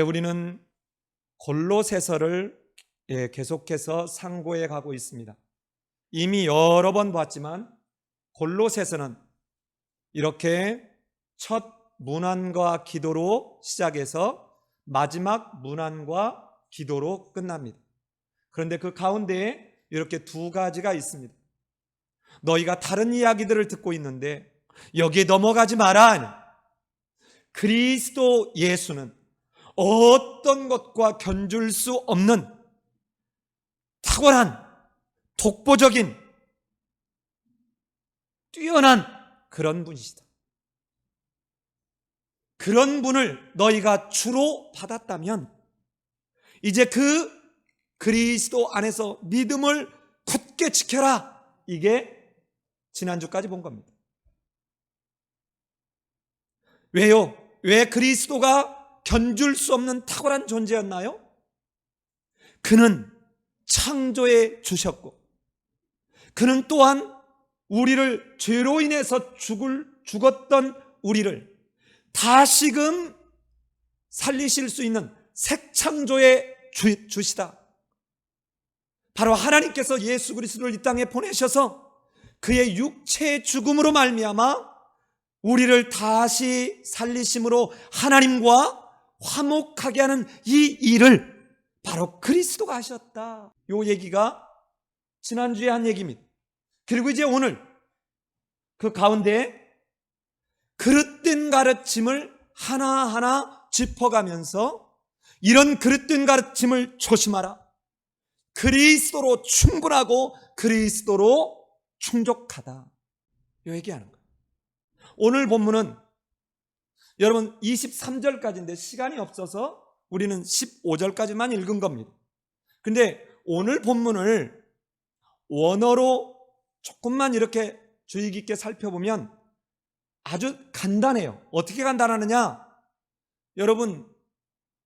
우리는 골로새서를 계속해서 상고해 가고 있습니다. 이미 여러 번 봤지만 골로새서는 이렇게 첫 문안과 기도로 시작해서 마지막 문안과 기도로 끝납니다. 그런데 그 가운데에 이렇게 두 가지가 있습니다. 너희가 다른 이야기들을 듣고 있는데 여기에 넘어가지 마라. 그리스도 예수는 어떤 것과 견줄 수 없는 탁월한 독보적인 뛰어난 그런 분이시다. 그런 분을 너희가 주로 받았다면 이제 그 그리스도 안에서 믿음을 굳게 지켜라. 이게 지난주까지 본 겁니다. 왜요? 왜 그리스도가 견줄 수 없는 탁월한 존재였나요? 그는 창조해 주셨고 그는 또한 우리를 죄로 인해서 죽었던 우리를 다시금 살리실 수 있는 새 창조의 주시다. 바로 하나님께서 예수 그리스도를 이 땅에 보내셔서 그의 육체의 죽음으로 말미암아 우리를 다시 살리심으로 하나님과 화목하게 하는 이 일을 바로 그리스도가 하셨다. 이 얘기가 지난주에 한 얘기입니다. 그리고 이제 오늘 그 가운데 그릇된 가르침을 하나하나 짚어가면서 이런 그릇된 가르침을 조심하라. 그리스도로 충분하고 그리스도로 충족하다. 이 얘기하는 거예요. 오늘 본문은 여러분 23절까지인데 시간이 없어서 우리는 15절까지만 읽은 겁니다. 근데 오늘 본문을 원어로 조금만 이렇게 주의 깊게 살펴보면 아주 간단해요. 어떻게 간단하느냐? 여러분,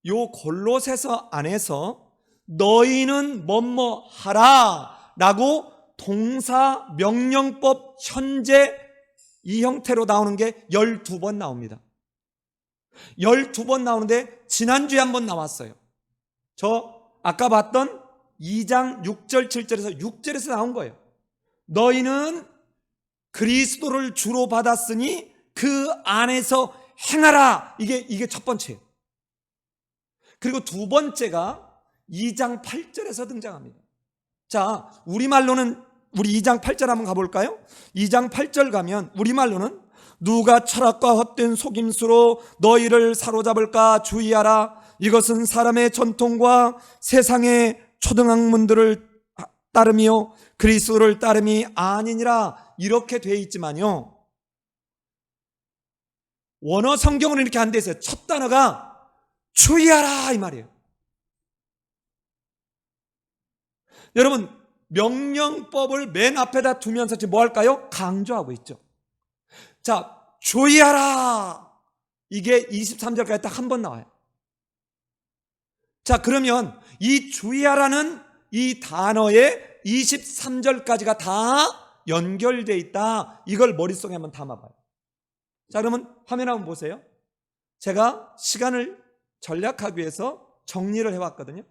요 골로새서 안에서 너희는 뭐뭐 하라 라고 동사 명령법 현재 이 형태로 나오는 게 12번 나옵니다. 12번 나오는데 지난주에 한 번 나왔어요. 저 아까 봤던 2장 6절 7절에서 6절에서 나온 거예요. 너희는 그리스도를 주로 받았으니 그 안에서 행하라. 이게 첫 번째예요. 그리고 두 번째가 2장 8절에서 등장합니다. 자, 우리말로는 우리 2장 8절 한번 가볼까요? 2장 8절 가면 우리말로는 누가 철학과 헛된 속임수로 너희를 사로잡을까 주의하라. 이것은 사람의 전통과 세상의 초등학문들을 따름이요 그리스도를 따름이 아니니라. 이렇게 돼 있지만요, 원어 성경은 이렇게 안 돼 있어요. 첫 단어가 주의하라 이 말이에요. 여러분, 명령법을 맨 앞에다 두면서 지금 뭐 할까요? 강조하고 있죠. 자, 주의하라. 이게 23절까지 딱 한 번 나와요. 자, 그러면 이 주의하라는 이 단어에 23절까지가 다 연결되어 있다. 이걸 머릿속에 한번 담아봐요. 자, 그러면 화면 한번 보세요. 제가 시간을 절약하기 위해서 정리를 해왔거든요.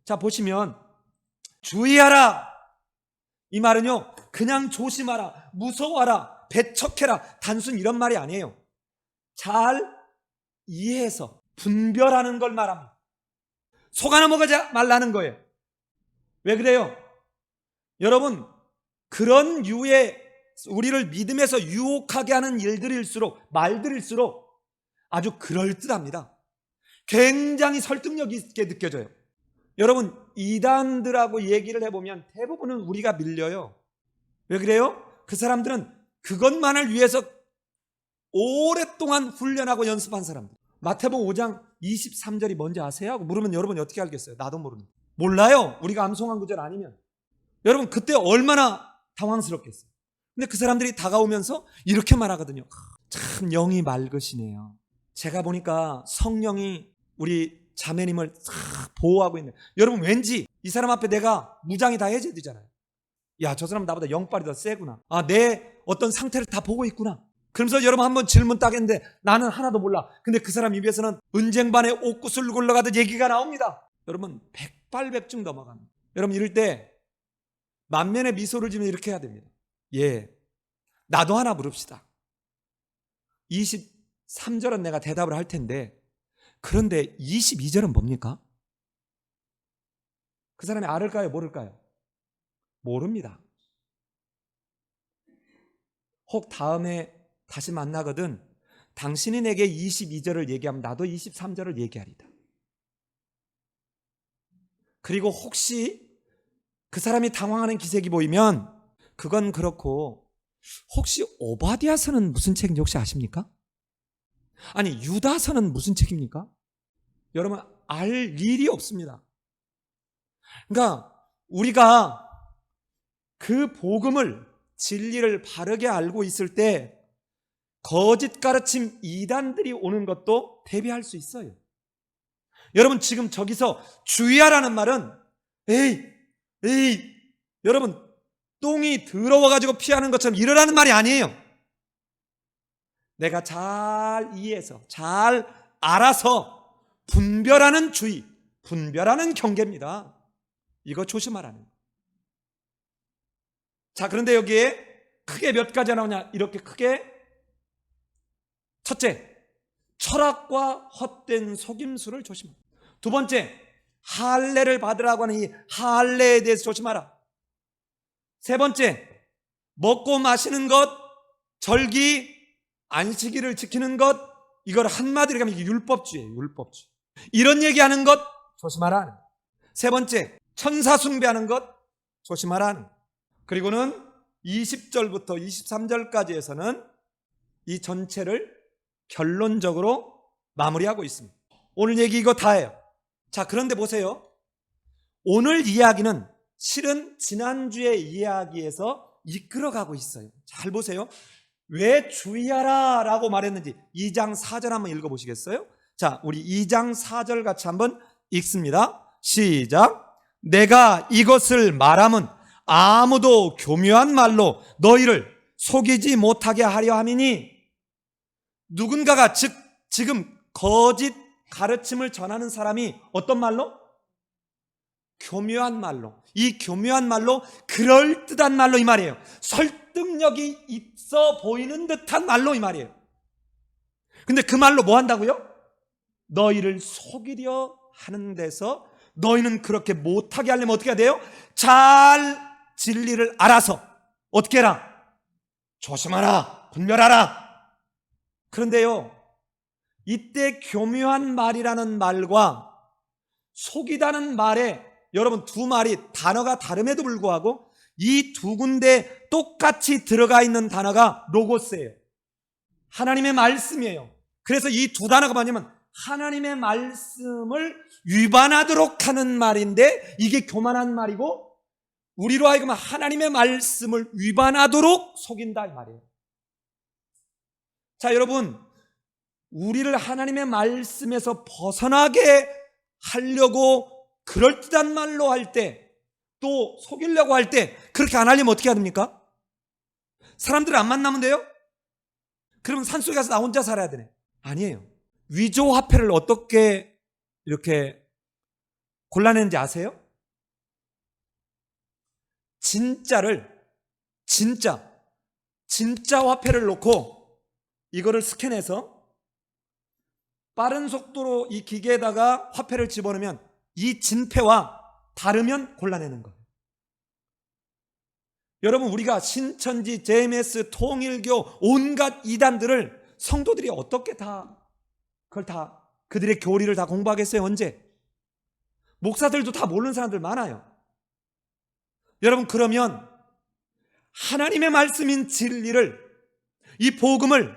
자, 보시면 주의하라. 이 말은요, 그냥 조심하라, 무서워하라, 배척해라, 단순 이런 말이 아니에요. 잘 이해해서 분별하는 걸 말합니다. 속아 넘어가지 말라는 거예요. 왜 그래요? 여러분, 그런 유의 우리를 믿음에서 유혹하게 하는 말들일수록 아주 그럴듯합니다. 굉장히 설득력 있게 느껴져요. 여러분, 이단들하고 얘기를 해보면 대부분은 우리가 밀려요. 왜 그래요? 그 사람들은 그것만을 위해서 오랫동안 훈련하고 연습한 사람들. 마태복음 5장 23절이 뭔지 아세요? 하고 물으면 여러분이 어떻게 알겠어요? 나도 모르는데. 몰라요. 우리가 암송한 구절 아니면. 여러분, 그때 얼마나 당황스럽겠어요. 근데 그 사람들이 다가오면서 이렇게 말하거든요. 참 영이 맑으시네요. 제가 보니까 성령이 우리 자매님을 보호하고 있네. 여러분, 왠지 이 사람 앞에 내가 무장이 다 해제되잖아요. 야, 저 사람 나보다 영빨이 더 세구나. 내 어떤 상태를 다 보고 있구나. 그러면서 여러분 한번 질문 딱 했는데 나는 하나도 몰라. 근데 그 사람 입에서는 은쟁반에 옥구슬 굴러가듯 얘기가 나옵니다. 여러분 백발백중 넘어갑니다. 여러분 이럴 때 만면에 미소를 지으면 이렇게 해야 됩니다. 예, 나도 하나 물읍시다. 23절은 내가 대답을 할 텐데 그런데 22절은 뭡니까? 그 사람이 알을까요? 모를까요? 모릅니다. 혹 다음에 다시 만나거든 당신이 내게 22절을 얘기하면 나도 23절을 얘기하리다. 그리고 혹시 그 사람이 당황하는 기색이 보이면 그건 그렇고 혹시 오바댜서는 무슨 책인지 혹시 아십니까? 아니 유다서는 무슨 책입니까? 여러분 알 일이 없습니다. 그러니까 우리가 그 복음을 진리를 바르게 알고 있을 때 거짓 가르침 이단들이 오는 것도 대비할 수 있어요. 여러분 지금 저기서 주의하라는 말은 에이 여러분 똥이 더러워가지고 피하는 것처럼 이러라는 말이 아니에요. 내가 잘 이해해서 잘 알아서 분별하는 주의, 분별하는 경계입니다. 이거 조심하라는 거예요. 자, 그런데 여기에 크게 몇 가지 나오냐? 이렇게 크게 첫째, 철학과 헛된 속임수를 조심하라. 두 번째, 할례를 받으라고 하는 이 할례에 대해서 조심하라. 세 번째, 먹고 마시는 것, 절기, 안식일을 지키는 것, 이걸 한마디로 하면 이게 율법주의예요. 율법주의. 이런 얘기하는 것 조심하라. 세 번째, 천사 숭배하는 것 조심하라. 그리고는 20절부터 23절까지에서는 이 전체를 결론적으로 마무리하고 있습니다. 오늘 얘기 이거 다예요. 자, 그런데 보세요. 오늘 이야기는 실은 지난주의 이야기에서 이끌어가고 있어요. 잘 보세요. 왜 주의하라 라고 말했는지 2장 4절 한번 읽어보시겠어요? 자, 우리 2장 4절 같이 한번 읽습니다. 시작. 내가 이것을 말함은 아무도 교묘한 말로 너희를 속이지 못하게 하려 함이니, 누군가가 지금 거짓 가르침을 전하는 사람이 어떤 말로? 교묘한 말로. 이 교묘한 말로, 그럴듯한 말로 이 말이에요. 설득력이 있어 보이는 듯한 말로 이 말이에요. 근데 그 말로 뭐 한다고요? 너희를 속이려 하는 데서 너희는 그렇게 못하게 하려면 어떻게 해야 돼요? 잘 진리를 알아서 어떻게 해라? 조심하라, 분별하라. 그런데요, 이때 교묘한 말이라는 말과 속이다는 말에 여러분 두 말이 단어가 다름에도 불구하고 이 두 군데 똑같이 들어가 있는 단어가 로고스예요. 하나님의 말씀이에요. 그래서 이 두 단어가 뭐냐면 하나님의 말씀을 위반하도록 하는 말인데, 이게 교만한 말이고 우리로 하여금 하나님의 말씀을 위반하도록 속인다 이 말이에요. 자, 여러분, 우리를 하나님의 말씀에서 벗어나게 하려고 그럴듯한 말로 할 때, 또 속이려고 할 때 그렇게 안 하려면 어떻게 해야 됩니까? 사람들을 안 만나면 돼요? 그러면 산속에 가서 나 혼자 살아야 되네? 아니에요. 위조화폐를 어떻게 이렇게 골라내는지 아세요? 진짜 화폐를 놓고 이거를 스캔해서 빠른 속도로 이 기계에다가 화폐를 집어넣으면 이 진폐와 다르면 골라내는 거예요. 여러분, 우리가 신천지, JMS, 통일교, 온갖 이단들을 성도들이 어떻게 그들의 교리를 다 공부하겠어요? 언제? 목사들도 다 모르는 사람들 많아요. 여러분, 그러면 하나님의 말씀인 진리를, 이 복음을,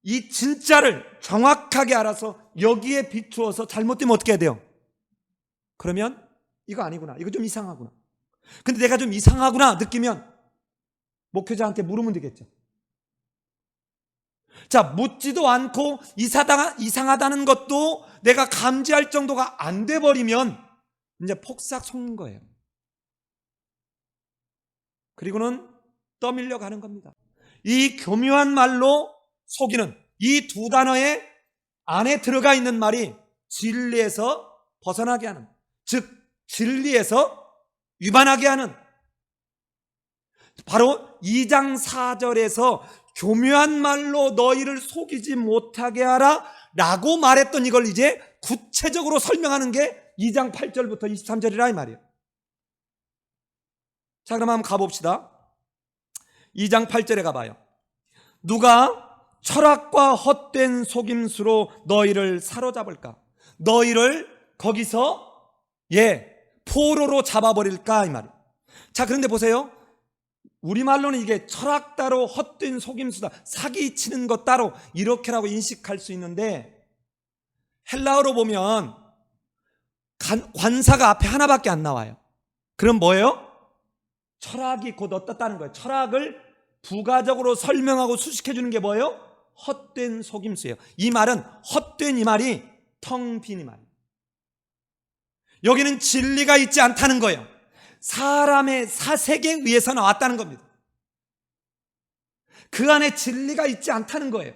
이 진짜를 정확하게 알아서 여기에 비추어서 잘못되면 어떻게 해야 돼요? 그러면 이거 아니구나, 이거 좀 이상하구나. 근데 내가 좀 이상하구나 느끼면 목회자한테 물으면 되겠죠. 자, 묻지도 않고 이상하다는 것도 내가 감지할 정도가 안 돼버리면 이제 폭삭 속는 거예요. 그리고는 떠밀려 가는 겁니다. 이 교묘한 말로 속이는 이 두 단어의 안에 들어가 있는 말이 진리에서 벗어나게 하는, 즉 진리에서 위반하게 하는, 바로 2장 4절에서 교묘한 말로 너희를 속이지 못하게 하라 라고 말했던 이걸 이제 구체적으로 설명하는 게 2장 8절부터 23절이라 이 말이에요. 자, 그럼 한번 가봅시다. 2장 8절에 가봐요. 누가 철학과 헛된 속임수로 너희를 사로잡을까? 너희를 거기서 포로로 잡아버릴까? 이 말이에요. 자, 그런데 보세요. 우리말로는 이게 철학 따로 헛된 속임수다, 사기치는 것 따로 이렇게라고 인식할 수 있는데, 헬라어로 보면 관사가 앞에 하나밖에 안 나와요. 그럼 뭐예요? 철학이 곧 어떻다는 거예요. 철학을 부가적으로 설명하고 수식해 주는 게 뭐예요? 헛된 속임수예요. 이 말은 헛된 이 말이 텅 빈 이 말이에요. 여기는 진리가 있지 않다는 거예요. 사람의 사색에 의해서 나왔다는 겁니다. 그 안에 진리가 있지 않다는 거예요.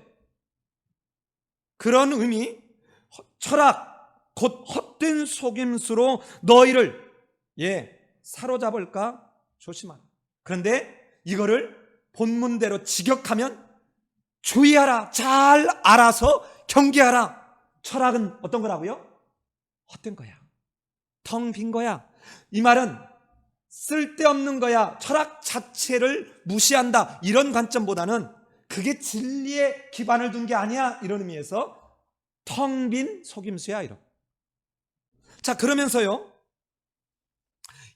그런 의미, 철학 곧 헛된 속임수로 너희를 사로잡을까 조심하라. 그런데 이거를 본문대로 직역하면 주의하라, 잘 알아서 경계하라. 철학은 어떤 거라고요? 헛된 거야, 텅 빈 거야. 이 말은 쓸데없는 거야, 철학 자체를 무시한다, 이런 관점보다는 그게 진리에 기반을 둔 게 아니야, 이런 의미에서 텅 빈 속임수야, 이런. 자, 그러면서요,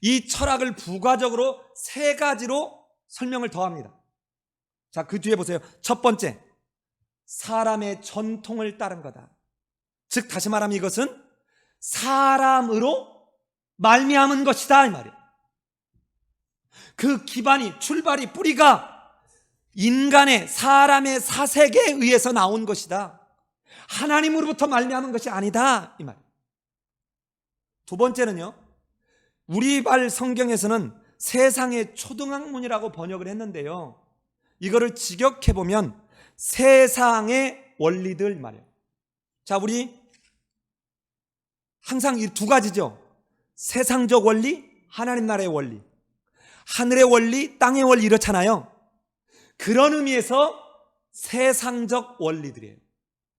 이 철학을 부가적으로 세 가지로 설명을 더합니다. 자, 그 뒤에 보세요. 첫 번째, 사람의 전통을 따른 거다. 즉 다시 말하면 이것은 사람으로 말미암은 것이다, 이 말이에요. 그 기반이, 출발이, 뿌리가 인간의, 사람의 사색에 의해서 나온 것이다. 하나님으로부터 말미암은 것이 아니다, 이 말이에요. 두 번째는요, 우리말 성경에서는 세상의 초등학문이라고 번역을 했는데요, 이거를 직역해보면 세상의 원리들 말이에요. 자, 우리 항상 이 두 가지죠. 세상적 원리, 하나님 나라의 원리. 하늘의 원리, 땅의 원리, 이렇잖아요. 그런 의미에서 세상적 원리들이에요.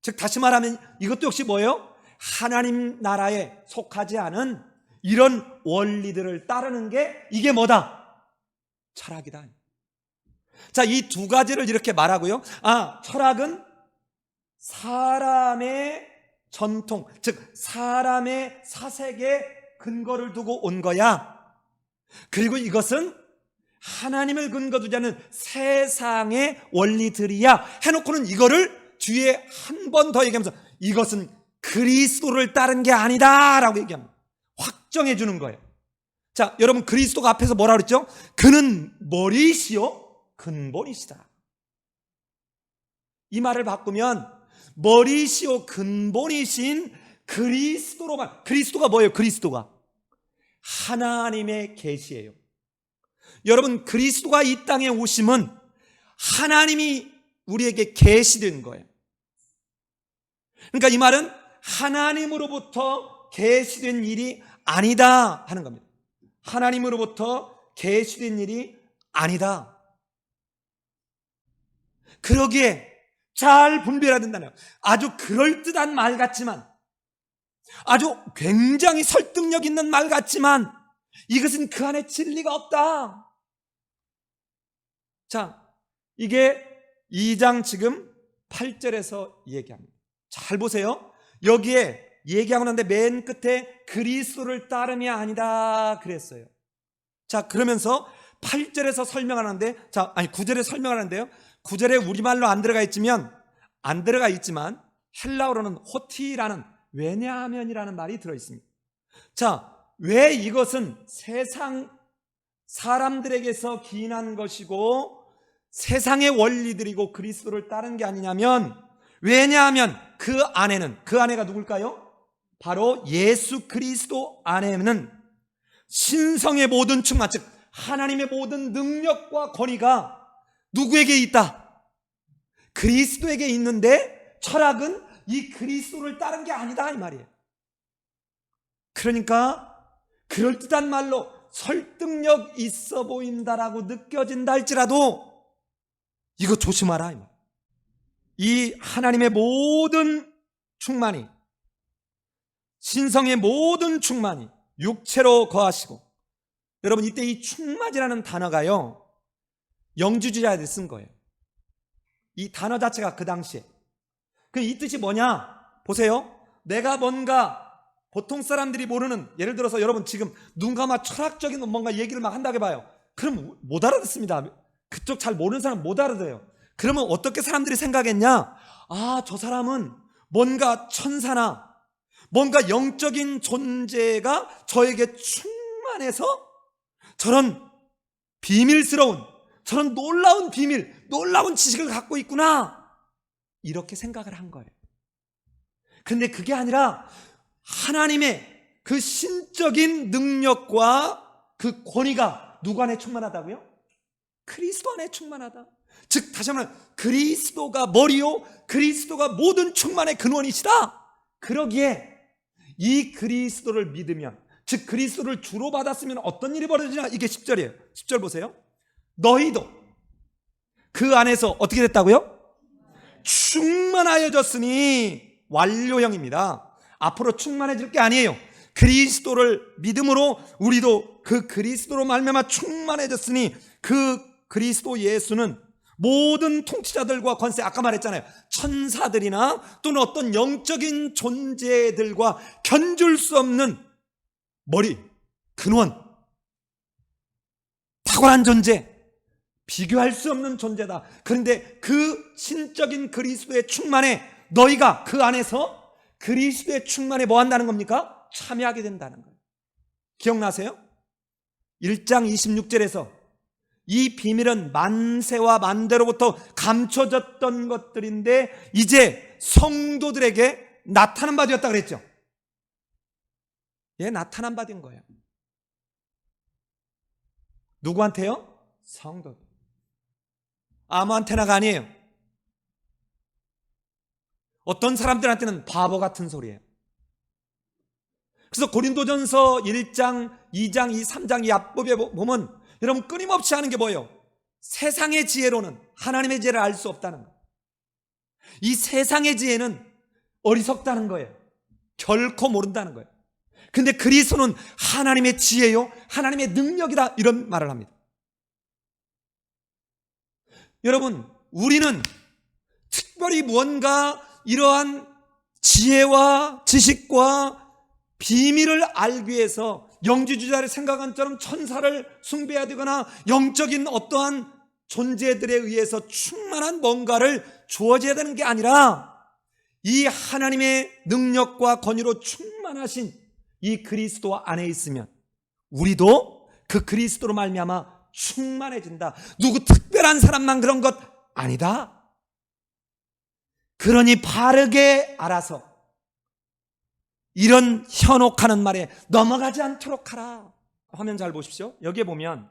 즉 다시 말하면 이것도 역시 뭐예요? 하나님 나라에 속하지 않은 이런 원리들을 따르는 게 이게 뭐다? 철학이다. 자, 이 두 가지를 이렇게 말하고요. 철학은 사람의 전통, 즉 사람의 사색에 근거를 두고 온 거야. 그리고 이것은 하나님을 근거 두지 않는 세상의 원리들이야 해놓고는 이거를 뒤에 한 번 더 얘기하면서 이것은 그리스도를 따른 게 아니다 라고 얘기합니다. 확정해 주는 거예요. 자, 여러분, 그리스도가 앞에서 뭐라 그랬죠? 그는 머리시요 근본이시다. 이 말을 바꾸면 머리시요 근본이신 그리스도로만. 그리스도가 뭐예요? 그리스도가 하나님의 계시예요. 여러분, 그리스도가 이 땅에 오심은 하나님이 우리에게 계시된 거예요. 그러니까 이 말은 하나님으로부터 계시된 일이 아니다 하는 겁니다. 하나님으로부터 계시된 일이 아니다. 그러기에 잘 분별해야 된다네요. 아주 그럴듯한 말 같지만, 아주 굉장히 설득력 있는 말 같지만 이것은 그 안에 진리가 없다. 자, 이게 2장 지금 8절에서 얘기합니다. 잘 보세요. 여기에 얘기하고 난데 맨 끝에 그리스도를 따름이 아니다 그랬어요. 자, 그러면서 8절에서 설명하는데, 9절에 설명하는데요, 9절에 우리말로 안 들어가 있지만 헬라어로는 호티라는, 왜냐하면이라는 말이 들어있습니다. 자, 왜 이것은 세상 사람들에게서 기인한 것이고 세상의 원리들이고 그리스도를 따른 게 아니냐면, 왜냐하면 그 안에가 누굴까요? 바로 예수 그리스도 안에는 신성의 모든 충만, 즉 하나님의 모든 능력과 권위가 누구에게 있다? 그리스도에게 있는데 철학은 이 그리스도를 따른 게 아니다 이 말이에요. 그러니까 그럴듯한 말로 설득력 있어 보인다라고 느껴진다 할지라도 이거 조심하라 이 말. 이 하나님의 모든 충만이, 신성의 모든 충만이 육체로 거하시고, 여러분 이때 이 충만이라는 단어가요 영주주자들이 쓴 거예요. 이 단어 자체가 그 당시에. 그럼 이 뜻이 뭐냐? 보세요. 내가 뭔가 보통 사람들이 모르는, 예를 들어서 여러분 지금 눈 감아 철학적인 뭔가 얘기를 막 한다고 해봐요. 그럼 못 알아듣습니다. 그쪽 잘 모르는 사람 못 알아들어요. 그러면 어떻게 사람들이 생각했냐? 아, 저 사람은 뭔가 천사나 뭔가 영적인 존재가 저에게 충만해서 저런 비밀스러운, 저런 놀라운 비밀, 놀라운 지식을 갖고 있구나, 이렇게 생각을 한 거예요. 근데 그게 아니라 하나님의 그 신적인 능력과 그 권위가 누구 안에 충만하다고요? 그리스도 안에 충만하다. 즉 다시 한번 그리스도가 머리요, 그리스도가 모든 충만의 근원이시다. 그러기에 이 그리스도를 믿으면, 즉 그리스도를 주로 받았으면 어떤 일이 벌어지냐? 이게 10절이에요 10절 보세요. 너희도 그 안에서 어떻게 됐다고요? 충만하여졌으니, 완료형입니다. 앞으로 충만해질 게 아니에요. 그리스도를 믿음으로 우리도 그 그리스도로 말미암아 충만해졌으니, 그 그리스도 예수는 모든 통치자들과 권세, 아까 말했잖아요, 천사들이나 또는 어떤 영적인 존재들과 견줄 수 없는 머리, 근원, 탁월한 존재, 비교할 수 없는 존재다. 그런데 그 신적인 그리스도의 충만에 너희가 그 안에서 그리스도의 충만에 뭐 한다는 겁니까? 참여하게 된다는 거예요. 기억나세요? 1장 26절에서 이 비밀은 만세와 만대로부터 감춰졌던 것들인데 이제 성도들에게 나타난 바 되었다 그랬죠. 예, 나타난 바 된 거예요. 누구한테요? 성도들. 아무한테나가 아니에요. 어떤 사람들한테는 바보 같은 소리예요. 그래서 고린도전서 1장, 2장, 3장 이 앞부분에 보면 여러분 끊임없이 하는 게 뭐예요? 세상의 지혜로는 하나님의 지혜를 알 수 없다는 거예요. 이 세상의 지혜는 어리석다는 거예요. 결코 모른다는 거예요. 근데 그리스도는 하나님의 지혜요, 하나님의 능력이다, 이런 말을 합니다. 여러분, 우리는 특별히 무언가 이러한 지혜와 지식과 비밀을 알기 위해서 영주주자를 생각한 것처럼 천사를 숭배해야 되거나 영적인 어떠한 존재들에 의해서 충만한 뭔가를 주어져야 되는 게 아니라, 이 하나님의 능력과 권위로 충만하신 이 그리스도 안에 있으면 우리도 그 그리스도로 말미암아 충만해진다. 누구 특별한 사람만 그런 것 아니다. 그러니 바르게 알아서 이런 현혹하는 말에 넘어가지 않도록 하라. 화면 잘 보십시오. 여기에 보면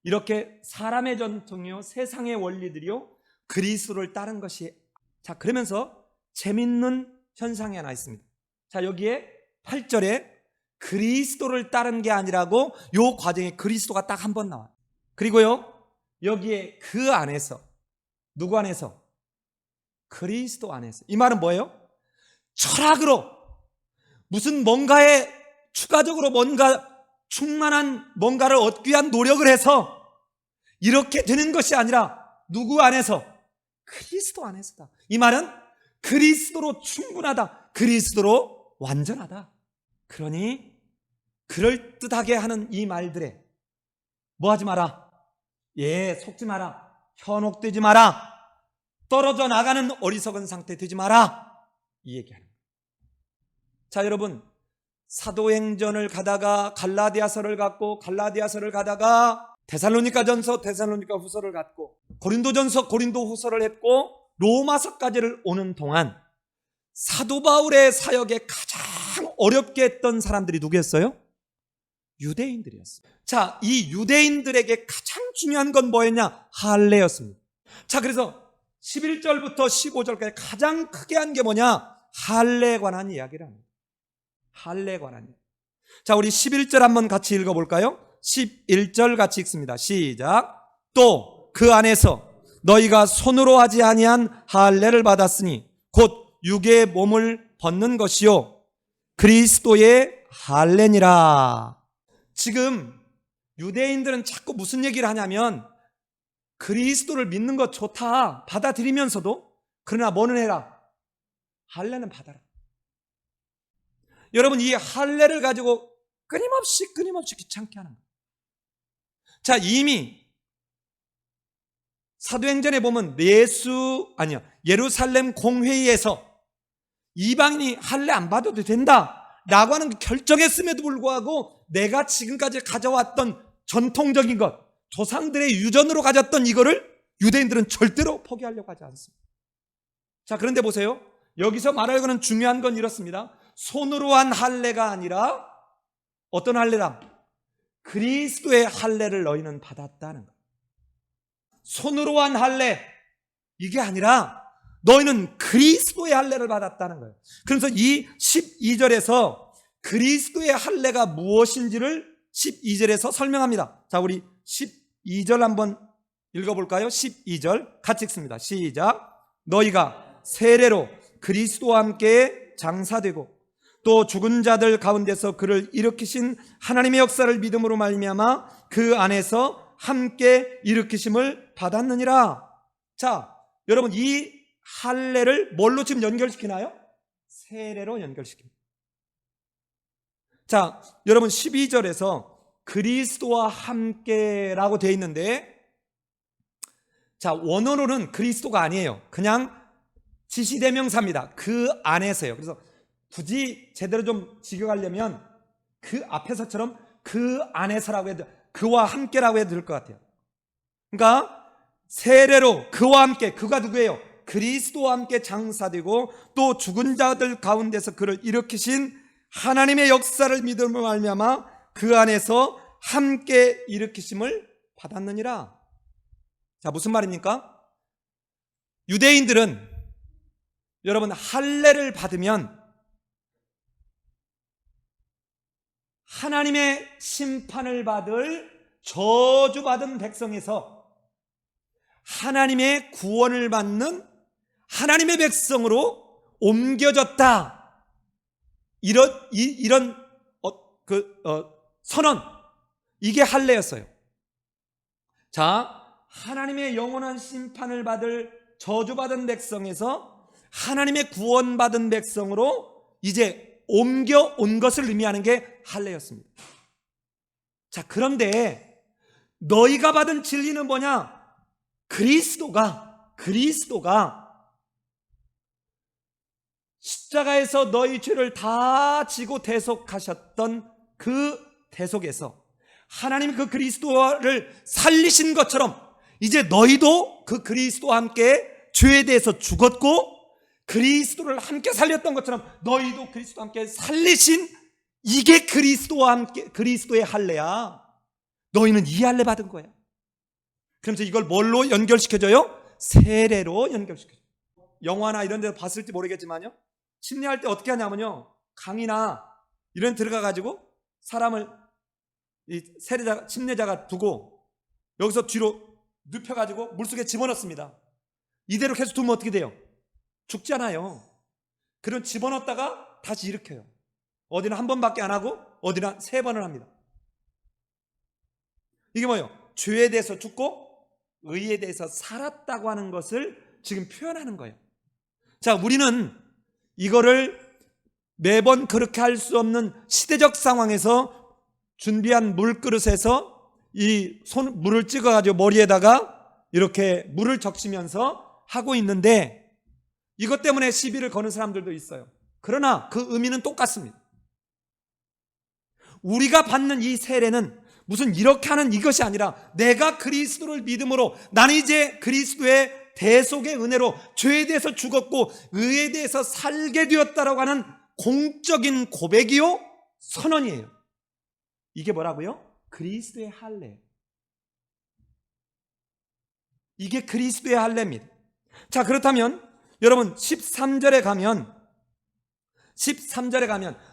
이렇게 사람의 전통이요, 세상의 원리들이요, 그리스도를 따른 것이, 자, 그러면서 재밌는 현상이 하나 있습니다. 자, 여기에 8절에 그리스도를 따른 게 아니라고 요 과정에 그리스도가 딱 한 번 나와요. 그리고요, 여기에 그 안에서, 누구 안에서? 그리스도 안에서. 이 말은 뭐예요? 철학으로 무슨 뭔가에 추가적으로 뭔가 충만한 뭔가를 얻기 위한 노력을 해서 이렇게 되는 것이 아니라 누구 안에서? 그리스도 안에서다. 이 말은 그리스도로 충분하다, 그리스도로 완전하다. 그러니 그럴듯하게 하는 이 말들에 뭐 하지 마라? 예, 속지 마라. 현혹되지 마라. 떨어져 나가는 어리석은 상태 되지 마라. 이 얘기하는 거예요. 자, 여러분, 사도행전을 가다가 갈라디아서를 갖고, 갈라디아서를 가다가 데살로니가전서, 데살로니가후서를 갖고, 고린도전서, 고린도후서를 했고, 로마서까지를 오는 동안 사도 바울의 사역에 가장 어렵게 했던 사람들이 누구였어요? 유대인들이었어요. 자, 이 유대인들에게 가장 중요한 건 뭐였냐? 할례였습니다. 자, 그래서 11절부터 15절까지 가장 크게 한 게 뭐냐? 할례에 관한 이야기랍니다. 할례에 관한 이야기. 자, 우리 11절 한번 같이 읽어볼까요? 11절 같이 읽습니다. 시작. 또 그 안에서 너희가 손으로 하지 아니한 할례를 받았으니 곧 육의 몸을 벗는 것이요 그리스도의 할례니라. 지금 유대인들은 자꾸 무슨 얘기를 하냐면 그리스도를 믿는 것 좋다 받아들이면서도 그러나 뭐는 해라? 할례는 받아라. 여러분, 이 할례를 가지고 끊임없이 귀찮게 하는 거예요. 자, 이미 사도행전에 보면 예루살렘 공회의에서 이방인이 할례 안 받아도 된다라고 하는 결정했음에도 불구하고 내가 지금까지 가져왔던 전통적인 것, 조상들의 유전으로 가졌던 이거를 유대인들은 절대로 포기하려고 하지 않습니다. 자, 그런데 보세요. 여기서 말할 거는 중요한 건 이렇습니다. 손으로 한 할례가 아니라 어떤 할례라? 그리스도의 할례를 너희는 받았다는 거예요. 손으로 한 할례, 이게 아니라 너희는 그리스도의 할례를 받았다는 거예요. 그래서 이 12절에서 그리스도의 할례가 무엇인지를 12절에서 설명합니다. 자, 우리 12절 한번 읽어볼까요? 12절 같이 읽습니다. 시작. 너희가 세례로 그리스도와 함께 장사되고 또 죽은 자들 가운데서 그를 일으키신 하나님의 역사를 믿음으로 말미암아 그 안에서 함께 일으키심을 받았느니라. 자, 여러분, 이 할례를 뭘로 지금 연결시키나요? 세례로 연결시킵니다. 자, 여러분 12절에서 그리스도와 함께라고 되어 있는데, 자, 원어로는 그리스도가 아니에요. 그냥 지시대명사입니다. 그 안에서요. 그래서 굳이 제대로 좀 직역하려면 그 앞에서처럼 그 안에서라고 해도, 그와 함께라고 해도 될 것 같아요. 그러니까 세례로 그와 함께, 그가 누구예요? 그리스도와 함께 장사되고 또 죽은 자들 가운데서 그를 일으키신 하나님의 역사를 믿음으로 말미암아 그 안에서 함께 일으키심을 받았느니라. 자, 무슨 말입니까? 유대인들은 여러분 할례를 받으면 하나님의 심판을 받을 저주받은 백성에서 하나님의 구원을 받는 하나님의 백성으로 옮겨졌다. 이런 선언, 이게 할례였어요. 자, 하나님의 영원한 심판을 받을 저주받은 백성에서 하나님의 구원받은 백성으로 이제 옮겨온 것을 의미하는 게 할례였습니다. 자, 그런데 너희가 받은 진리는 뭐냐? 그리스도가 십자가에서 너희 죄를 다 지고 대속하셨던 그 대속에서 하나님 그 그리스도를 살리신 것처럼 이제 너희도 그 그리스도와 함께 죄에 대해서 죽었고 그리스도를 함께 살렸던 것처럼 너희도 그리스도와 함께 살리신, 이게 그리스도와 함께 그리스도의 할례야. 너희는 이 할례 받은 거야. 그러면서 이걸 뭘로 연결시켜줘요? 세례로 연결시켜줘요. 영화나 이런 데서 봤을지 모르겠지만요, 침례할 때 어떻게 하냐면요, 강이나 이런 데 들어가가지고 사람을 이 세례자, 침례자가 두고 여기서 뒤로 눕혀가지고 물속에 집어넣습니다. 이대로 계속 두면 어떻게 돼요? 죽잖아요. 그럼 집어넣었다가 다시 일으켜요. 어디는 한 번밖에 안 하고 어디는 3번을 합니다. 이게 뭐예요? 죄에 대해서 죽고 의에 대해서 살았다고 하는 것을 지금 표현하는 거예요. 자, 우리는 이거를 매번 그렇게 할 수 없는 시대적 상황에서 준비한 물그릇에서 이 물을 찍어가지고 머리에다가 이렇게 물을 적시면서 하고 있는데, 이것 때문에 시비를 거는 사람들도 있어요. 그러나 그 의미는 똑같습니다. 우리가 받는 이 세례는 무슨 이렇게 하는 이것이 아니라 내가 그리스도를 믿음으로 나는 이제 그리스도의 대속의 은혜로 죄에 대해서 죽었고 의에 대해서 살게 되었다라고 하는 공적인 고백이요, 선언이에요. 이게 뭐라고요? 그리스도의 할례. 이게 그리스도의 할례입니다. 자, 그렇다면 여러분 13절에 가면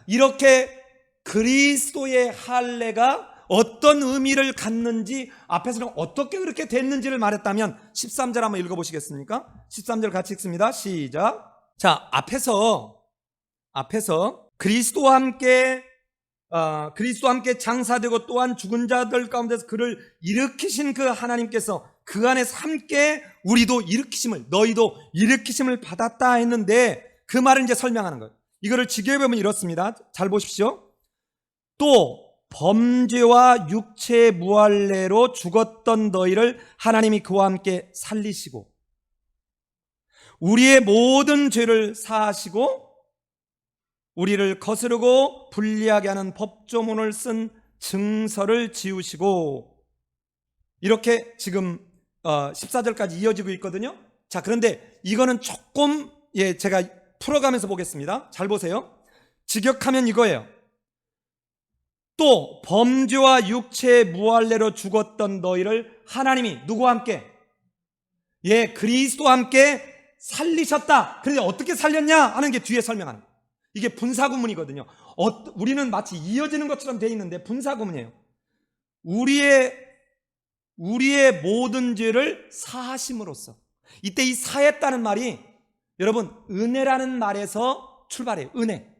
이렇게 그리스도의 할례가 어떤 의미를 갖는지, 앞에서는 어떻게 그렇게 됐는지를 말했다면 13절 한번 읽어보시겠습니까? 13절 같이 읽습니다. 시작. 자, 앞에서 그리스도와 함께 장사되고 또한 죽은 자들 가운데서 그를 일으키신 그 하나님께서 그 안에서 함께 우리도 너희도 일으키심을 받았다 했는데, 그 말을 이제 설명하는 거예요. 이거를 직역해 보면 이렇습니다. 잘 보십시오. 또 범죄와 육체의 무할례로 죽었던 너희를 하나님이 그와 함께 살리시고 우리의 모든 죄를 사하시고 우리를 거스르고 불리하게 하는 법조문을 쓴 증서를 지우시고, 이렇게 지금 14절까지 이어지고 있거든요. 자, 그런데 이거는 조금 제가 풀어가면서 보겠습니다. 잘 보세요. 직역하면 이거예요. 또 범죄와 육체의 무할례로 죽었던 너희를 하나님이 누구와 함께? 그리스도와 함께 살리셨다. 그런데 어떻게 살렸냐 하는 게 뒤에 설명하는 거예요. 이게 분사구문이거든요. 우리는 마치 이어지는 것처럼 되어 있는데 분사구문이에요. 우리의 모든 죄를 사하심으로써. 이때 이 사했다는 말이 여러분 은혜라는 말에서 출발해요. 은혜.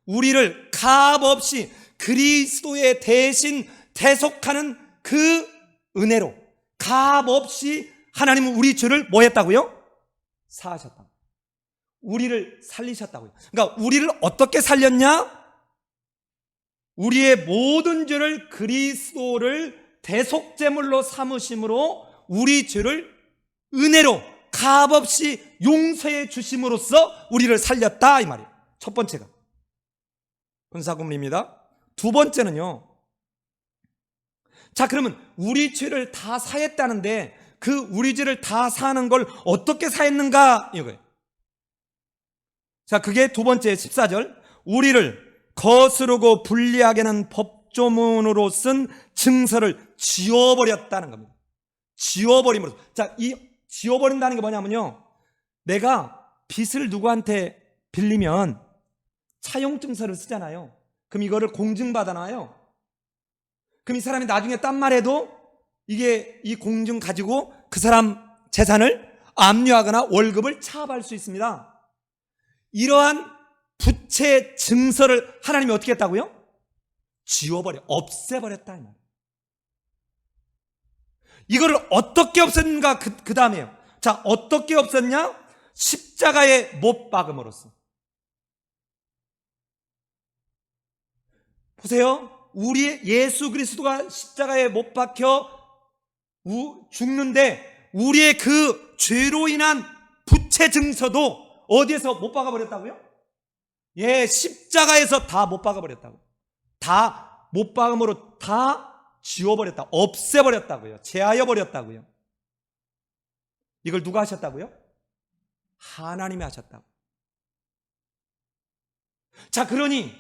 우리를 값없이 그리스도의 대신 대속하는 그 은혜로 값없이 하나님은 우리 죄를 뭐 했다고요? 사하셨다. 우리를 살리셨다고요. 그러니까 우리를 어떻게 살렸냐? 우리의 모든 죄를 그리스도를 대속제물로 삼으심으로 우리 죄를 은혜로 값없이 용서해 주심으로써 우리를 살렸다, 이 말이에요. 첫 번째가 분사구문입니다. 두 번째는요, 자, 그러면 우리 죄를 다 사했다는데 그 우리 죄를 다 사는 걸 어떻게 사했는가, 이거예요. 자, 그게 두 번째 14절. 우리를 거스르고 불리하게 하는 법조문으로 쓴 증서를 지워버렸다는 겁니다. 지워버림으로. 자, 이 지워버린다는 게 뭐냐면요, 내가 빚을 누구한테 빌리면 차용증서를 쓰잖아요. 그럼 이거를 공증받아놔요. 그럼 이 사람이 나중에 딴 말해도 이게 이 공증 가지고 그 사람 재산을 압류하거나 월급을 차압할 수 있습니다. 이러한 부채 증서를 하나님이 어떻게 했다고요? 없애버렸다, 이 말이에요. 이거를 어떻게 없앴는가, 그 다음에요. 자, 어떻게 없앴냐? 십자가에 못 박음으로써. 보세요. 우리 예수 그리스도가 십자가에 못 박혀 죽는데 우리의 그 죄로 인한 부채 증서도 어디에서 못 박아버렸다고요? 십자가에서 다 못 박아버렸다고. 다 못 박음으로 다 지워버렸다. 없애버렸다고요. 제하여버렸다고요. 이걸 누가 하셨다고요? 하나님이 하셨다고. 자, 그러니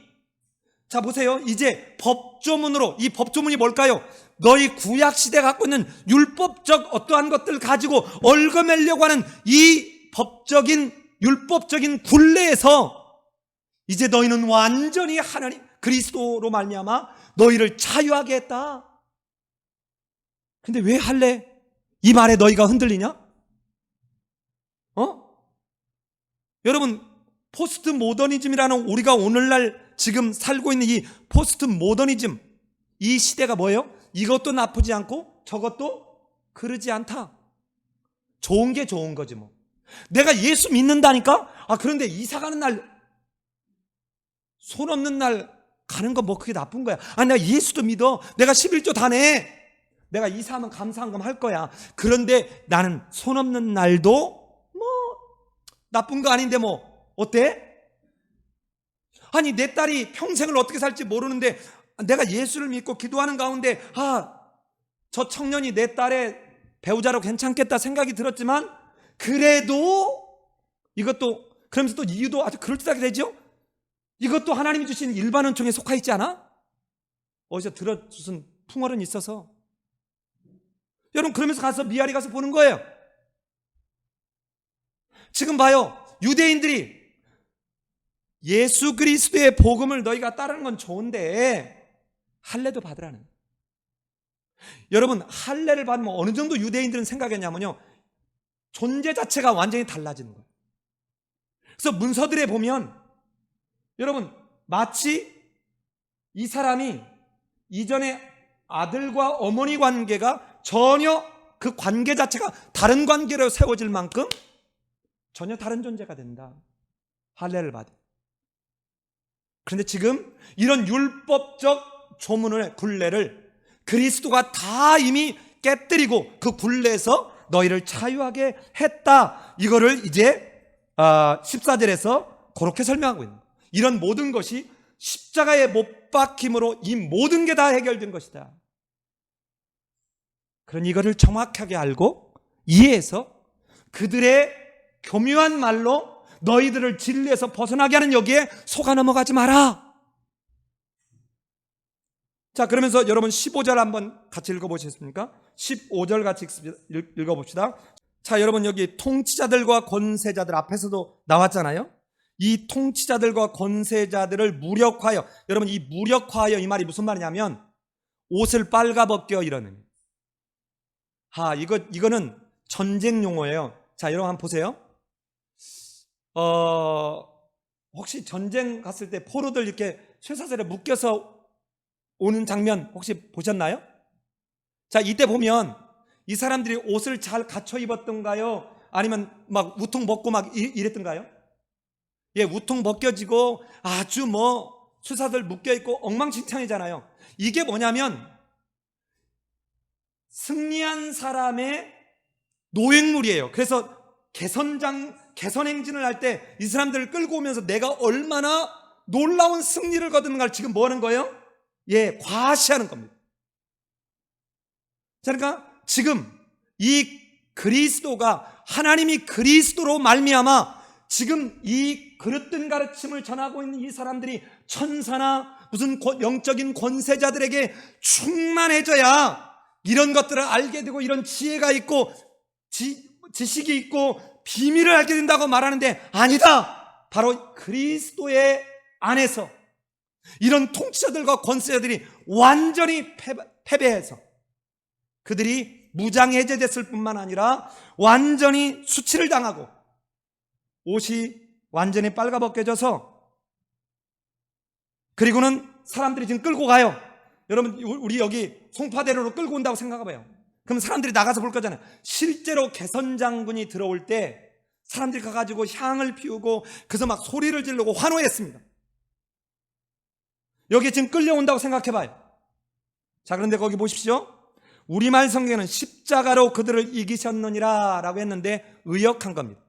자, 보세요. 이제 법조문으로, 이 법조문이 뭘까요? 너희 구약시대가 갖고 있는 율법적 어떠한 것들 가지고 얽어매려고 하는 이 율법적인 굴레에서 이제 너희는 완전히 하나님 그리스도로 말미암아 너희를 자유하게 했다. 근데 왜 할래? 이 말에 너희가 흔들리냐? 여러분, 포스트 모더니즘이라는 우리가 오늘날 지금 살고 있는 이 포스트 모더니즘, 이 시대가 뭐예요? 이것도 나쁘지 않고 저것도 그러지 않다. 좋은 게 좋은 거지 뭐. 내가 예수 믿는다니까? 그런데 이사 가는 날, 손 없는 날 가는 건 뭐 그게 나쁜 거야. 내가 예수도 믿어. 내가 11조 다 내. 내가 이사하면 감사한금 할 거야. 그런데 나는 손 없는 날도 뭐 나쁜 거 아닌데 뭐 어때? 아니, 내 딸이 평생을 어떻게 살지 모르는데 내가 예수를 믿고 기도하는 가운데 저 청년이 내 딸의 배우자로 괜찮겠다 생각이 들었지만 그래도 이것도, 그러면서 또 이유도 아주 그럴듯하게 되죠. 이것도 하나님이 주신 일반 은총에 속하 있지 않아? 어디서 들어주신 풍월은 있어서. 여러분, 그러면서 가서 미아리 가서 보는 거예요. 지금 봐요. 유대인들이 예수 그리스도의 복음을 너희가 따르는 건 좋은데 할례도 받으라는. 여러분, 할례를 받으면 어느 정도 유대인들은 생각했냐면요, 존재 자체가 완전히 달라지는 거예요. 그래서 문서들에 보면 여러분, 마치 이 사람이 이전에 아들과 어머니 관계가 전혀 그 관계 자체가 다른 관계로 세워질 만큼 전혀 다른 존재가 된다. 할례를 받아. 그런데 지금 이런 율법적 조문의 굴레를 그리스도가 다 이미 깨뜨리고 그 굴레에서 너희를 자유하게 했다. 이거를 이제 14절에서 그렇게 설명하고 있는 거예요. 이런 모든 것이 십자가에 못 박힘으로 이 모든 게 다 해결된 것이다. 그런 이거를 정확하게 알고 이해해서 그들의 교묘한 말로 너희들을 진리에서 벗어나게 하는 여기에 속아 넘어가지 마라. 자, 그러면서 여러분 15절 한번 같이 읽어보시겠습니까? 15절 같이 읽어봅시다. 자, 여러분 여기 통치자들과 권세자들 앞에서도 나왔잖아요. 이 통치자들과 권세자들을 무력화하여, 여러분 이 무력화하여 이 말이 무슨 말이냐면 옷을 빨가벗겨 이러는. 이거는 전쟁 용어예요. 자, 여러분 한번 보세요. 혹시 전쟁 갔을 때 포로들 이렇게 쇠사슬에 묶여서 오는 장면 혹시 보셨나요? 자, 이때 보면 이 사람들이 옷을 잘 갖춰 입었던가요? 아니면 막 우통 벗고 막 이랬던가요? 예, 우통 벗겨지고 아주 쇠사슬 묶여 있고 엉망진창이잖아요. 이게 뭐냐면 승리한 사람의 노획물이에요. 그래서 개선행진을 할 때 이 사람들을 끌고 오면서 내가 얼마나 놀라운 승리를 거두는가를 지금 뭐 하는 거예요? 예, 과시하는 겁니다. 자, 그러니까 지금 이 그리스도가, 하나님이 그리스도로 말미암아 지금 이 그릇된 가르침을 전하고 있는 이 사람들이 천사나 무슨 영적인 권세자들에게 충만해져야 이런 것들을 알게 되고 이런 지혜가 있고 지식이 있고 비밀을 알게 된다고 말하는데 아니다. 바로 그리스도의 안에서 이런 통치자들과 권세자들이 완전히 패배해서 그들이 무장해제됐을 뿐만 아니라 완전히 수치를 당하고 옷이 완전히 빨가벗겨져서, 그리고는 사람들이 지금 끌고 가요. 여러분 우리 여기 송파대로로 끌고 온다고 생각해봐요. 그럼 사람들이 나가서 볼 거잖아요. 실제로 개선장군이 들어올 때 사람들이 가가지고 향을 피우고 그래서 막 소리를 지르고 환호했습니다. 여기 지금 끌려온다고 생각해봐요. 자, 그런데 거기 보십시오. 우리말 성경에는 십자가로 그들을 이기셨느니라 라고 했는데 의역한 겁니다.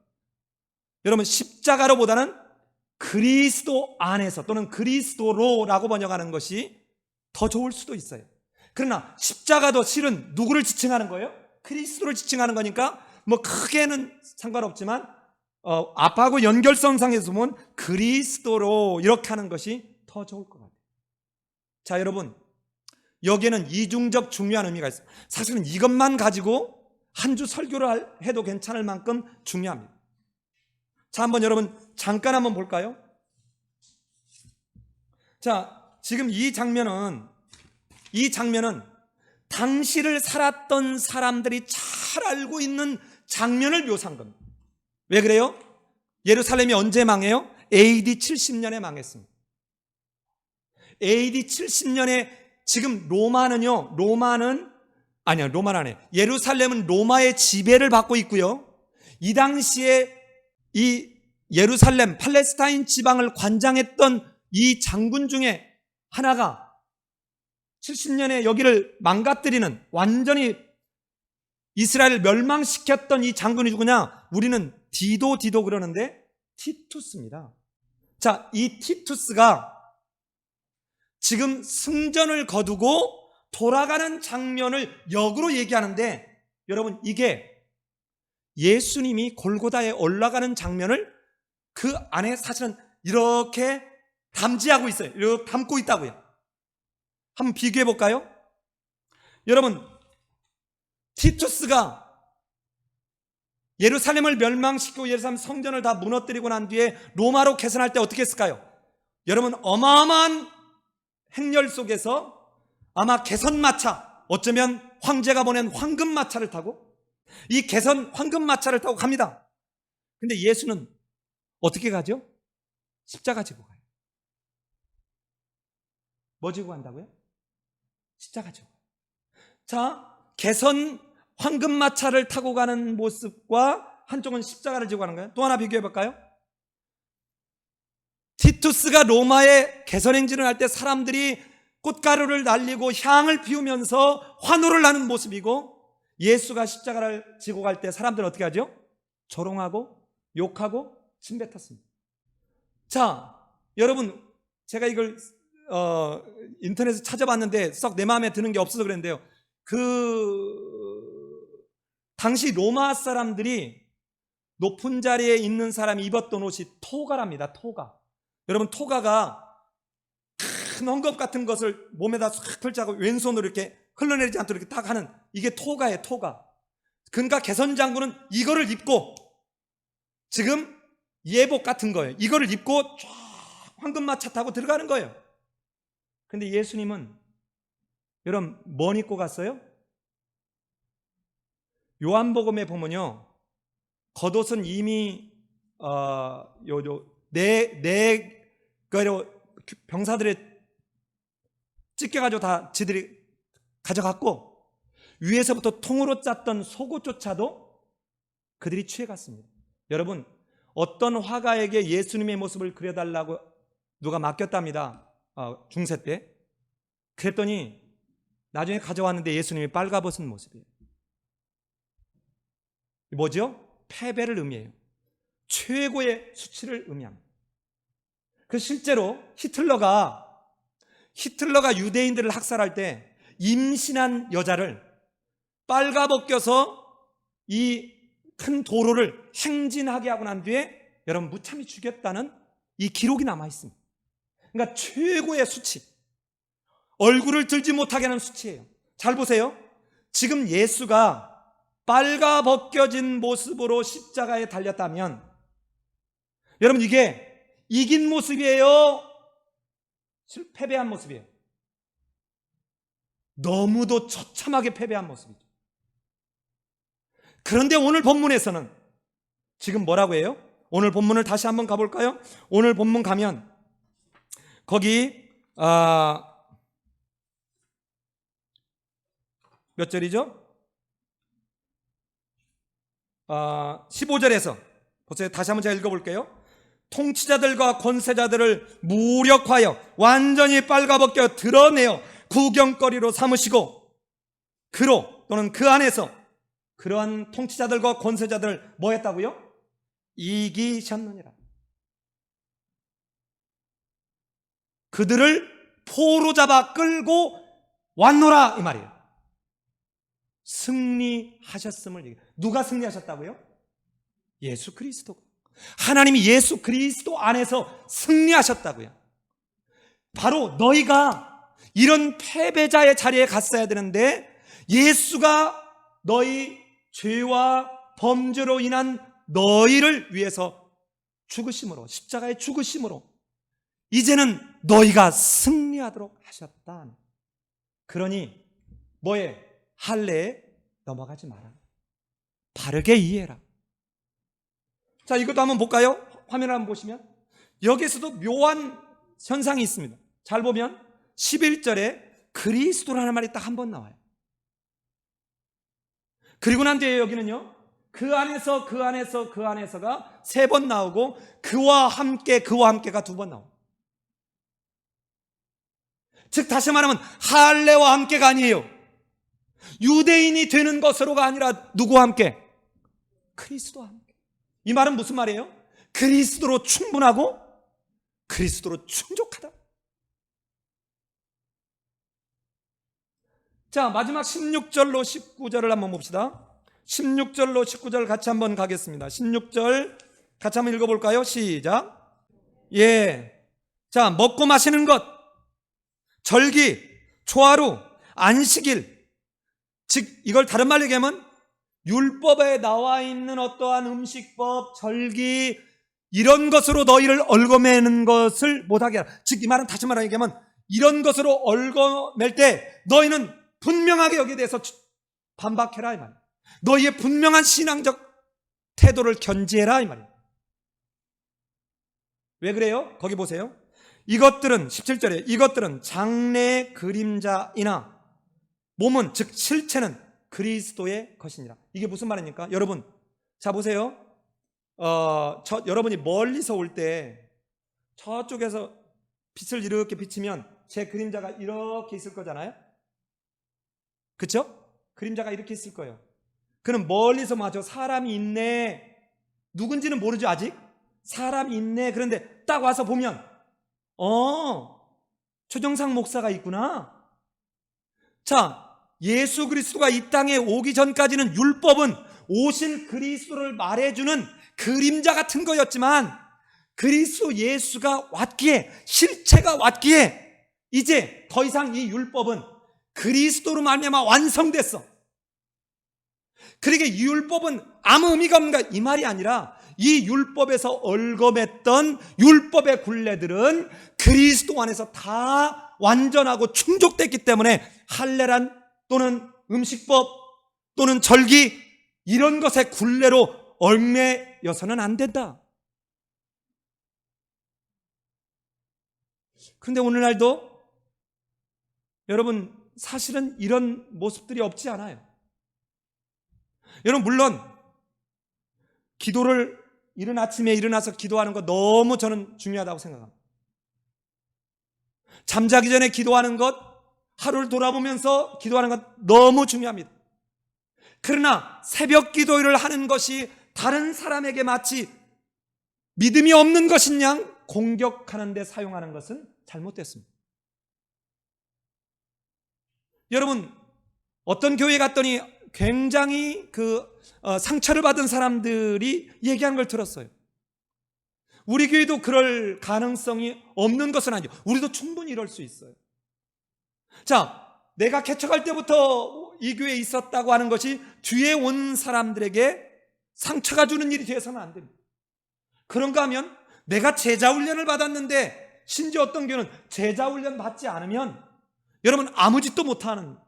여러분 십자가로 보다는 그리스도 안에서 또는 그리스도로 라고 번역하는 것이 더 좋을 수도 있어요. 그러나 십자가도 실은 누구를 지칭하는 거예요? 그리스도를 지칭하는 거니까 크게는 상관없지만 앞하고 연결성상에서 보면 그리스도로 이렇게 하는 것이 더 좋을 것 같아요. 자, 여러분 여기에는 이중적 중요한 의미가 있어요. 사실은 이것만 가지고 한 주 설교를 해도 괜찮을 만큼 중요합니다. 자, 한번 여러분 잠깐 한번 볼까요? 자, 지금 이 장면은 당시를 살았던 사람들이 잘 알고 있는 장면을 묘사한 겁니다. 왜 그래요? 예루살렘이 언제 망해요? AD 70년에 망했습니다. AD 70년에 지금 예루살렘은 로마의 지배를 받고 있고요. 이 당시에 이 예루살렘 팔레스타인 지방을 관장했던 이 장군 중에 하나가 70년에 여기를 망가뜨리는, 완전히 이스라엘을 멸망시켰던 이 장군이 누구냐? 우리는 디도 그러는데 티투스입니다. 자, 이 티투스가 지금 승전을 거두고 돌아가는 장면을 역으로 얘기하는데, 여러분 이게 예수님이 골고다에 올라가는 장면을 그 안에 사실은 이렇게 담지하고 있어요. 이렇게 담고 있다고요. 한번 비교해 볼까요? 여러분 티투스가 예루살렘을 멸망시키고 예루살렘 성전을 다 무너뜨리고 난 뒤에 로마로 개선할 때 어떻게 했을까요? 여러분, 어마어마한 행렬 속에서 아마 개선마차, 어쩌면 황제가 보낸 황금마차를 타고, 이 개선 황금마차를 타고 갑니다. 근데 예수는 어떻게 가죠? 십자가 지고 가요. 뭐 지고 간다고요? 십자가 지고. 자, 개선 황금마차를 타고 가는 모습과 한쪽은 십자가를 지고 가는 거예요. 또 하나 비교해 볼까요? 티투스가 로마에 개선 행진을 할 때 사람들이 꽃가루를 날리고 향을 피우면서 환호를 하는 모습이고, 예수가 십자가를 지고 갈 때 사람들은 어떻게 하죠? 조롱하고 욕하고 침뱉었습니다. 자, 여러분, 제가 이걸 인터넷에서 찾아봤는데 썩 내 마음에 드는 게 없어서 그랬는데요. 당시 로마 사람들이 높은 자리에 있는 사람이 입었던 옷이 토가랍니다. 토가. 여러분, 토가가 큰 헝겊 같은 것을 몸에다 싹 펼쳐하고 왼손으로 이렇게 흘러내리지 않도록 이렇게 딱 하는, 이게 토가예요. 토가. 그러니까 개선 장군은 이거를 입고, 지금 예복 같은 거예요. 이거를 입고 쫙 황금마차 타고 들어가는 거예요. 근데 예수님은 여러분 뭐 입고 갔어요? 요한복음에 보면요, 겉옷은 이미 병사들의 찢겨가지고 다 지들이 가져갔고, 위에서부터 통으로 짰던 속옷조차도 그들이 취해갔습니다. 여러분, 어떤 화가에게 예수님의 모습을 그려달라고 누가 맡겼답니다. 중세 때. 그랬더니 나중에 가져왔는데 예수님이 빨가벗은 모습이에요. 뭐죠? 패배를 의미해요. 최고의 수치를 의미합니다. 그 실제로 히틀러가 유대인들을 학살할 때 임신한 여자를 빨가벗겨서 이 큰 도로를 행진하게 하고 난 뒤에 여러분 무참히 죽였다는 이 기록이 남아 있습니다. 그러니까 최고의 수치, 얼굴을 들지 못하게 하는 수치예요. 잘 보세요. 지금 예수가 빨가벗겨진 모습으로 십자가에 달렸다면, 여러분 이게 이긴 모습이에요? 패배한 모습이에요? 너무도 처참하게 패배한 모습이죠. 그런데 오늘 본문에서는 지금 뭐라고 해요? 오늘 본문을 다시 한번 가볼까요? 오늘 본문 가면 거기 몇 절이죠? 15절에서 보세요. 다시 한번 제가 읽어볼게요. 통치자들과 권세자들을 무력화하여 완전히 빨가벗겨 드러내어 구경거리로 삼으시고, 그로 또는 그 안에서 그러한 통치자들과 권세자들을 뭐 했다고요? 이기셨느니라. 그들을 포로 잡아 끌고 왔노라, 이 말이에요. 승리하셨음을 얘기해요. 누가 승리하셨다고요? 예수 그리스도. 하나님이 예수 그리스도 안에서 승리하셨다고요. 바로 너희가 이런 패배자의 자리에 갔어야 되는데, 예수가 너희 죄와 범죄로 인한 너희를 위해서 죽으심으로, 십자가의 죽으심으로 이제는 너희가 승리하도록 하셨다. 그러니 뭐에? 할례에 넘어가지 마라. 바르게 이해해라. 자, 이것도 한번 볼까요? 화면을 한번 보시면 여기에서도 묘한 현상이 있습니다. 잘 보면 11절에 그리스도라는 말이 딱 한 번 나와요. 그리고 난 뒤에 여기는요, 그 안에서가 세 번 나오고, 그와 함께가 두 번 나옵니다. 즉 다시 말하면 할례와 함께가 아니에요. 유대인이 되는 것으로가 아니라 누구와 함께? 그리스도와 함께. 이 말은 무슨 말이에요? 그리스도로 충분하고 그리스도로 충족하다. 자, 마지막 16절로 19절을 한번 봅시다. 16절로 19절 같이 한번 가겠습니다. 16절 같이 한번 읽어볼까요? 시작. 예. 자, 먹고 마시는 것, 절기, 초하루, 안식일, 즉 이걸 다른 말로 얘기하면 율법에 나와 있는 어떠한 음식법, 절기 이런 것으로 너희를 얽어매는 것을 못하게 하라. 즉 이 말은 다시 말하면 얘기하면 이런 것으로 얽어맬 때 너희는 분명하게 여기에 대해서 반박해라 이 말이에요. 너희의 분명한 신앙적 태도를 견지해라 이 말이에요. 왜 그래요? 거기 보세요. 이것들은 17절에 이것들은 장래의 그림자이나 몸은 즉 실체는 그리스도의 것이니라. 이게 무슨 말입니까? 여러분 자 보세요. 여러분이 멀리서 올 때 저쪽에서 빛을 이렇게 비치면 제 그림자가 이렇게 있을 거잖아요. 그렇죠? 그림자가 이렇게 있을 거예요. 그럼 멀리서 저 사람이 있네. 누군지는 모르죠 아직. 사람이 있네. 그런데 딱 와서 보면 최정상 목사가 있구나. 자, 예수 그리스도가 이 땅에 오기 전까지는 율법은 오신 그리스도를 말해주는 그림자 같은 거였지만 그리스도 예수가 왔기에 실체가 왔기에 이제 더 이상 이 율법은 그리스도로 말미암아 완성됐어. 그러니까 이 율법은 아무 의미가 없는가 이 말이 아니라 이 율법에서 얽어맸던 율법의 굴레들은 그리스도 안에서 다 완전하고 충족됐기 때문에 할례란 또는 음식법 또는 절기 이런 것의 굴레로 얽매여서는 안 된다. 그런데 오늘날도 여러분 사실은 이런 모습들이 없지 않아요. 여러분 물론 기도를 이른 아침에 일어나서 기도하는 거 너무 저는 중요하다고 생각합니다. 잠자기 전에 기도하는 것, 하루를 돌아보면서 기도하는 것 너무 중요합니다. 그러나 새벽 기도를 하는 것이 다른 사람에게 마치 믿음이 없는 것인 양 공격하는 데 사용하는 것은 잘못됐습니다. 여러분 어떤 교회 갔더니 굉장히 상처를 받은 사람들이 얘기하는 걸 들었어요. 우리 교회도 그럴 가능성이 없는 것은 아니죠. 우리도 충분히 이럴 수 있어요. 자, 내가 개척할 때부터 이 교회에 있었다고 하는 것이 뒤에 온 사람들에게 상처가 주는 일이 되어서는 안 됩니다. 그런가 하면 내가 제자훈련을 받았는데 심지어 어떤 교회는 제자훈련 받지 않으면 여러분 아무 짓도 못하는,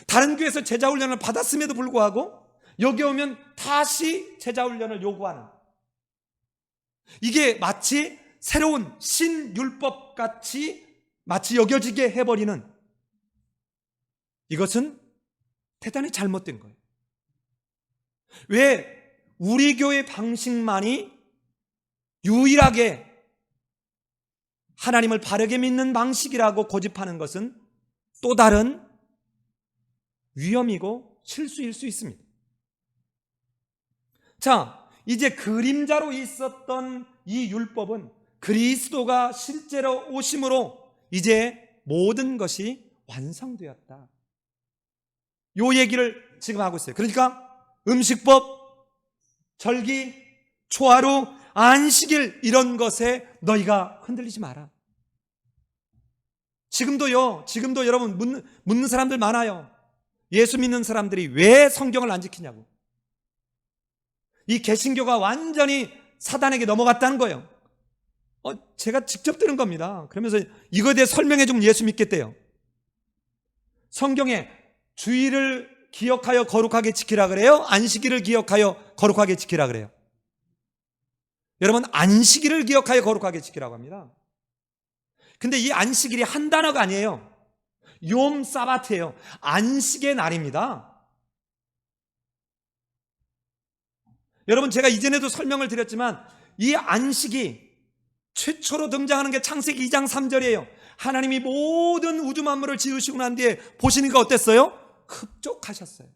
다른 교회에서 제자훈련을 받았음에도 불구하고 여기 오면 다시 제자훈련을 요구하는, 이게 마치 새로운 신율법같이 마치 여겨지게 해버리는, 이것은 대단히 잘못된 거예요. 왜 우리 교회 방식만이 유일하게 하나님을 바르게 믿는 방식이라고 고집하는 것은 또 다른 위험이고 실수일 수 있습니다. 자, 이제 그림자로 있었던 이 율법은 그리스도가 실제로 오심으로 이제 모든 것이 완성되었다. 요 얘기를 지금 하고 있어요. 그러니까 음식법, 절기, 초하루, 안식일 이런 것에 너희가 흔들리지 마라. 지금도 여러분 묻는 사람들 많아요. 예수 믿는 사람들이 왜 성경을 안 지키냐고. 이 개신교가 완전히 사단에게 넘어갔다는 거예요. 제가 직접 들은 겁니다. 그러면서 이거에 대해 설명해 주면 예수 믿겠대요. 성경에 주일을 기억하여 거룩하게 지키라 그래요? 안식일을 기억하여 거룩하게 지키라 그래요? 여러분 안식일을 기억하여 거룩하게 지키라고 합니다. 근데 이 안식일이 한 단어가 아니에요. 욤 사바트예요. 안식의 날입니다. 여러분 제가 이전에도 설명을 드렸지만 이 안식이 최초로 등장하는 게 창세기 2장 3절이에요. 하나님이 모든 우주 만물을 지으시고 난 뒤에 보시니까 어땠어요? 흡족하셨어요.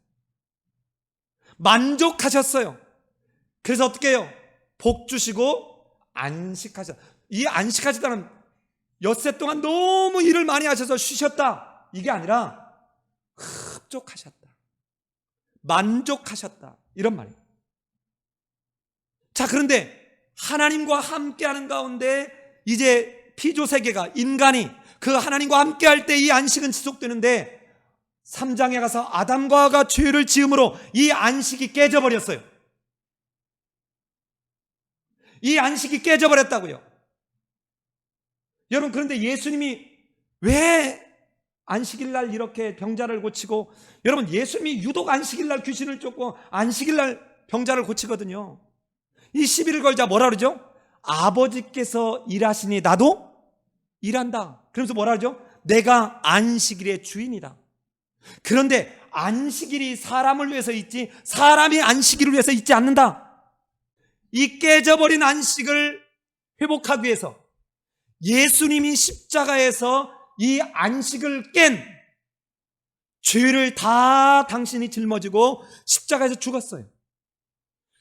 만족하셨어요. 그래서 어떻게 해요? 복 주시고 안식하셨어요. 이 안식하시다는 엿새 동안 너무 일을 많이 하셔서 쉬셨다, 이게 아니라 흡족하셨다, 만족하셨다, 이런 말이에요. 자, 그런데 하나님과 함께하는 가운데 이제 피조세계가, 인간이 그 하나님과 함께할 때 이 안식은 지속되는데 3장에 가서 아담과 하와가 죄를 지음으로 이 안식이 깨져버렸어요. 이 안식이 깨져버렸다고요. 여러분, 그런데 예수님이 왜 안식일날 이렇게 병자를 고치고, 여러분, 예수님이 유독 안식일날 귀신을 쫓고 안식일날 병자를 고치거든요. 이 시비를 걸자 뭐라 그러죠? 아버지께서 일하시니 나도 일한다. 그러면서 뭐라 그러죠? 내가 안식일의 주인이다. 그런데 안식일이 사람을 위해서 있지 사람이 안식일을 위해서 있지 않는다. 이 깨져버린 안식을 회복하기 위해서 예수님이 십자가에서 이 안식을 깬 죄를 다 당신이 짊어지고 십자가에서 죽었어요.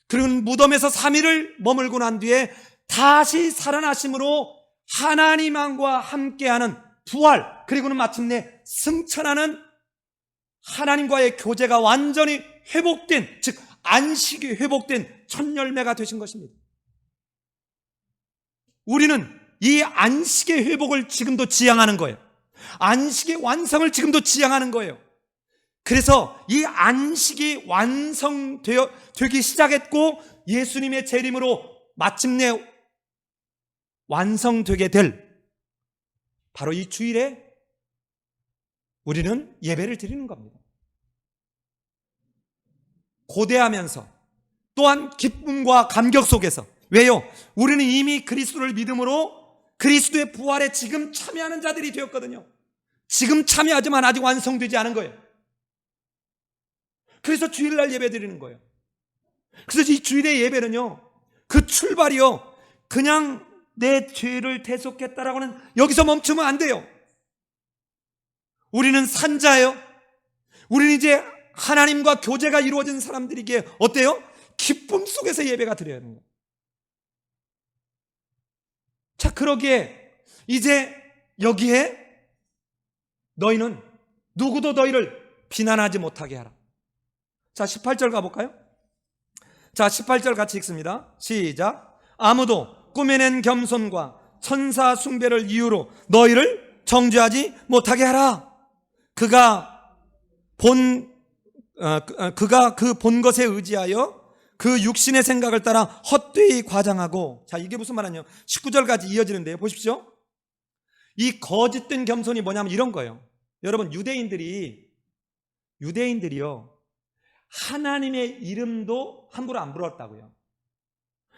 그리고 무덤에서 3일을 머물고 난 뒤에 다시 살아나심으로 하나님과 함께하는 부활, 그리고는 마침내 승천하는 하나님과의 교제가 완전히 회복된, 즉 안식이 회복된 첫 열매가 되신 것입니다. 우리는 이 안식의 회복을 지금도 지향하는 거예요. 안식의 완성을 지금도 지향하는 거예요. 그래서 이 안식이 완성되기 시작했고 예수님의 재림으로 마침내 완성되게 될 바로 이 주일에 우리는 예배를 드리는 겁니다. 고대하면서 또한 기쁨과 감격 속에서. 왜요? 우리는 이미 그리스도를 믿음으로 그리스도의 부활에 지금 참여하는 자들이 되었거든요. 지금 참여하지만 아직 완성되지 않은 거예요. 그래서 주일날 예배 드리는 거예요. 그래서 이 주일의 예배는요, 그 출발이요, 그냥 내 죄를 대속했다라고는 여기서 멈추면 안 돼요. 우리는 산자예요. 우리는 이제 하나님과 교제가 이루어진 사람들이기에 어때요? 기쁨 속에서 예배가 드려야 하는 거예요. 자, 그러기에 이제 여기에 너희는 누구도 너희를 비난하지 못하게 하라. 자, 18절 가볼까요? 자, 18절 같이 읽습니다. 시작. 아무도 꾸며낸 겸손과 천사 숭배를 이유로 너희를 정죄하지 못하게 하라. 그가 그 본 것에 의지하여 그 육신의 생각을 따라 헛되이 과장하고. 자, 이게 무슨 말이냐면 19절까지 이어지는데요. 보십시오. 이 거짓된 겸손이 뭐냐면 이런 거예요. 여러분, 유대인들이요, 하나님의 이름도 함부로 안 불렀다고요.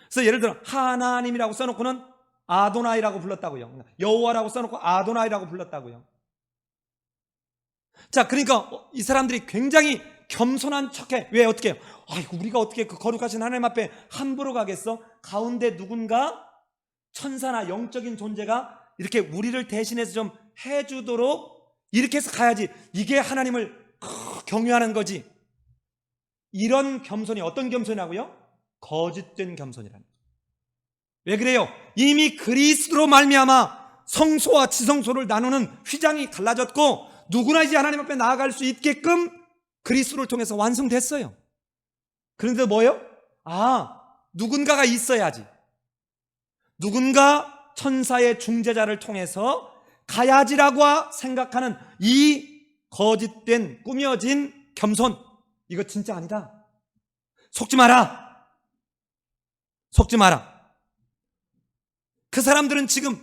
그래서 예를 들어 하나님이라고 써놓고는 아도나이라고 불렀다고요. 여호와라고 써놓고 아도나이라고 불렀다고요. 자, 그러니까 이 사람들이 굉장히 겸손한 척해. 왜? 어떻게 해요? 아이고, 우리가 어떻게 그 거룩하신 하나님 앞에 함부로 가겠어? 가운데 누군가 천사나 영적인 존재가 이렇게 우리를 대신해서 좀 해주도록 이렇게 해서 가야지. 이게 하나님을 경외하는 거지. 이런 겸손이 어떤 겸손이라고요? 거짓된 겸손이라는 거예요. 왜 그래요? 이미 그리스도로 말미암아 성소와 지성소를 나누는 휘장이 갈라졌고 누구나 이제 하나님 앞에 나아갈 수 있게끔 그리스도를 통해서 완성됐어요. 그런데 뭐예요? 누군가가 있어야지. 누군가 천사의 중재자를 통해서 가야지라고 생각하는 이 거짓된 꾸며진 겸손, 이거 진짜 아니다. 속지 마라. 속지 마라. 그 사람들은 지금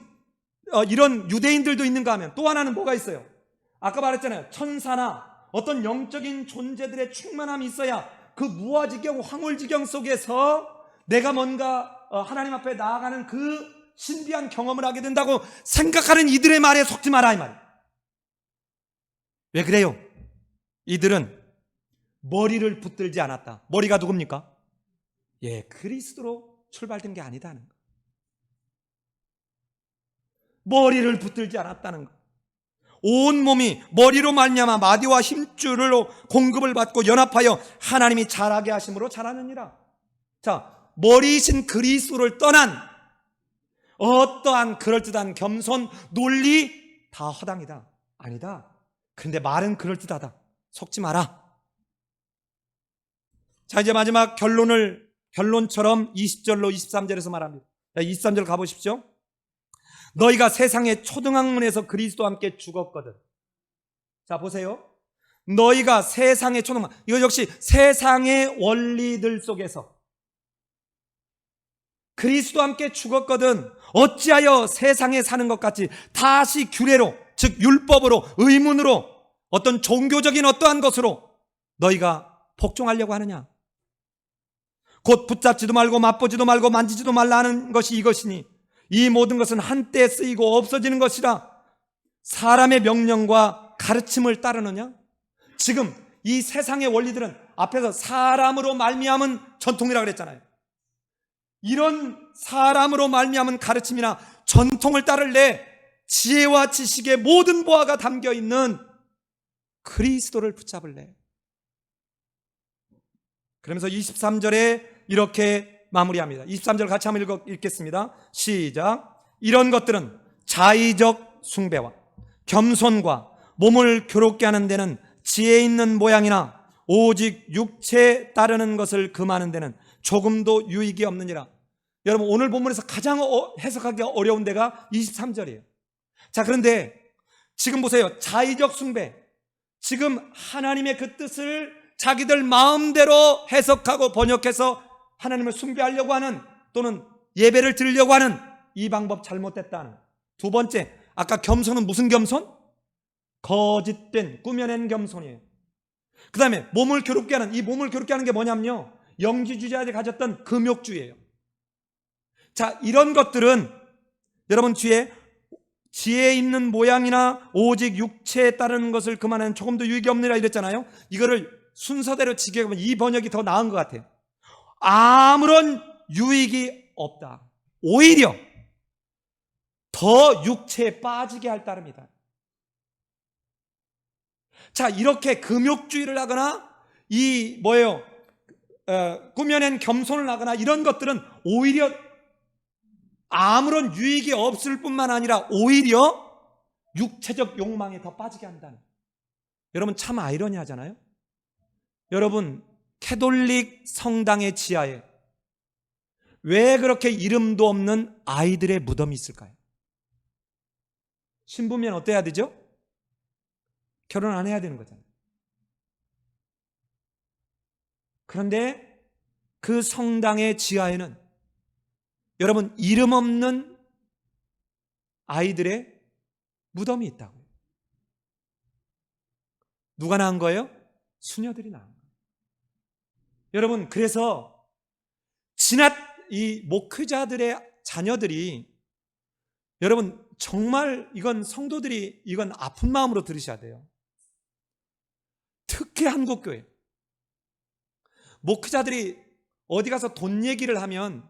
이런 유대인들도 있는가 하면 또 하나는 뭐가 있어요? 아까 말했잖아요. 천사나 어떤 영적인 존재들의 충만함이 있어야 그 무아지경 황홀지경 속에서 내가 뭔가 하나님 앞에 나아가는 그 신비한 경험을 하게 된다고 생각하는 이들의 말에 속지 마라, 이 말이에요. 왜 그래요? 이들은 머리를 붙들지 않았다. 머리가 누굽니까? 예, 그리스도로 출발된 게 아니다는 거. 머리를 붙들지 않았다는 거. 온 몸이 머리로 말미암아 마디와 힘줄로 공급을 받고 연합하여 하나님이 자라게 하심으로 자라느니라. 자, 머리이신 그리스도를 떠난 어떠한 그럴듯한 겸손, 논리 다 허당이다. 아니다. 그런데 말은 그럴듯하다. 속지 마라. 자, 이제 마지막 결론처럼 20절로 23절에서 말합니다. 23절 가보십시오. 너희가 세상의 초등학문에서 그리스도와 함께 죽었거든. 자, 보세요. 너희가 세상의 초등만, 이거 역시 세상의 원리들 속에서 그리스도와 함께 죽었거든 어찌하여 세상에 사는 것 같이 다시 규례로, 즉 율법으로, 의문으로, 어떤 종교적인 어떠한 것으로 너희가 복종하려고 하느냐? 곧 붙잡지도 말고 맛보지도 말고 만지지도 말라 하는 것이 이것이니 이 모든 것은 한때 쓰이고 없어지는 것이라. 사람의 명령과 가르침을 따르느냐? 지금 이 세상의 원리들은 앞에서 사람으로 말미암은 전통이라고 그랬잖아요. 이런 사람으로 말미암은 가르침이나 전통을 따를래 지혜와 지식의 모든 보화가 담겨있는 그리스도를 붙잡을래. 그러면서 23절에 이렇게 마무리합니다. 23절 같이 한번 읽겠습니다. 시작. 이런 것들은 자의적 숭배와 겸손과 몸을 괴롭게 하는 데는 지혜 있는 모양이나 오직 육체에 따르는 것을 금하는 데는 조금도 유익이 없느니라. 여러분, 오늘 본문에서 가장 해석하기 어려운 데가 23절이에요. 자, 그런데 지금 보세요. 자의적 숭배. 지금 하나님의 그 뜻을 자기들 마음대로 해석하고 번역해서 하나님을 숭배하려고 하는, 또는 예배를 드리려고 하는 이 방법 잘못됐다는. 두 번째, 아까 겸손은 무슨 겸손? 거짓된, 꾸며낸 겸손이에요. 그 다음에 몸을 괴롭게 하는, 이 몸을 괴롭게 하는 게 뭐냐면요, 영지주의자들이 가졌던 금욕주의예요. 자, 이런 것들은 여러분 뒤에 지혜 있는 모양이나 오직 육체에 따르는 것을 그만하는 조금도 유익이 없느라 이랬잖아요. 이거를 순서대로 지켜보면 이 번역이 더 나은 것 같아요. 아무런 유익이 없다. 오히려 더 육체에 빠지게 할 따름이다. 자, 이렇게 금욕주의를 하거나 꾸며낸 겸손을 하거나 이런 것들은 오히려 아무런 유익이 없을 뿐만 아니라 오히려 육체적 욕망에 더 빠지게 한다는. 여러분, 참 아이러니하잖아요. 여러분, 캐톨릭 성당의 지하에 왜 그렇게 이름도 없는 아이들의 무덤이 있을까요? 신부면 어때야 되죠? 결혼 안 해야 되는 거잖아요. 그런데 그 성당의 지하에는 여러분, 이름 없는 아이들의 무덤이 있다고요. 누가 낳은 거예요? 수녀들이 낳은 거예요. 여러분, 그래서 이 목회자들의 자녀들이, 여러분 정말 이건 성도들이 이건 아픈 마음으로 들으셔야 돼요. 특히 한국교회 목회자들이 어디 가서 돈 얘기를 하면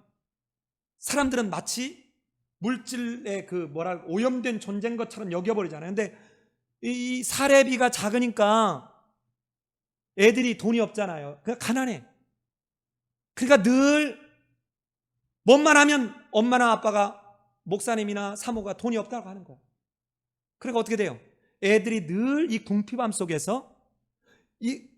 사람들은 마치 물질의 오염된 존재인 것처럼 여겨버리잖아요. 근데 이 사례비가 작으니까 애들이 돈이 없잖아요. 그냥 가난해. 그러니까 늘 뭔만 하면 엄마나 아빠가, 목사님이나 사모가 돈이 없다고 하는 거예요. 그러니까 어떻게 돼요? 애들이 늘 이 궁핍함 속에서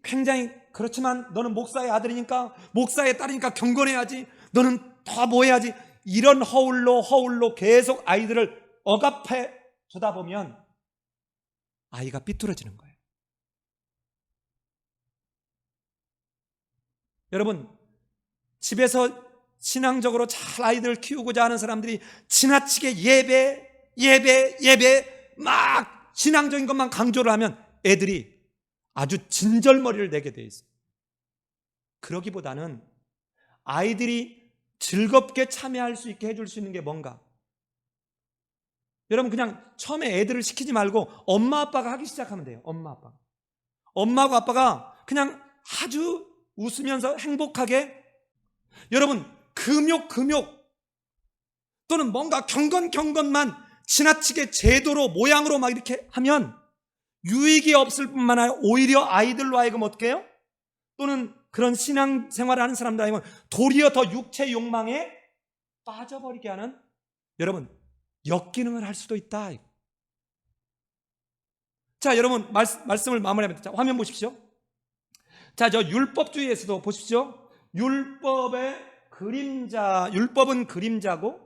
굉장히, 그렇지만 너는 목사의 아들이니까, 목사의 딸이니까 경건해야지, 너는 더 뭐 해야지, 이런 허울로 계속 아이들을 억압해 주다 보면 아이가 삐뚤어지는 거예요. 여러분, 집에서 신앙적으로 잘 아이들을 키우고자 하는 사람들이 지나치게 예배 막 신앙적인 것만 강조를 하면 애들이 아주 진절머리를 내게 돼 있어요. 그러기보다는 아이들이 즐겁게 참여할 수 있게 해줄 수 있는 게 뭔가. 여러분, 그냥 처음에 애들을 시키지 말고 엄마 아빠가 하기 시작하면 돼요. 엄마하고 아빠가 그냥 아주 웃으면서 행복하게, 여러분 금욕 또는 뭔가 경건만 지나치게 제도로 모양으로 막 이렇게 하면 유익이 없을 뿐만 아니라 오히려 아이들로 하여금 어떻게 해요? 또는 그런 신앙생활을 하는 사람들 아니면 도리어 더 육체 욕망에 빠져버리게 하는, 여러분 역기능을 할 수도 있다. 자, 여러분 말씀을 마무리합니다. 자, 화면 보십시오. 자, 저 율법주의에서도 보십시오. 율법은 그림자고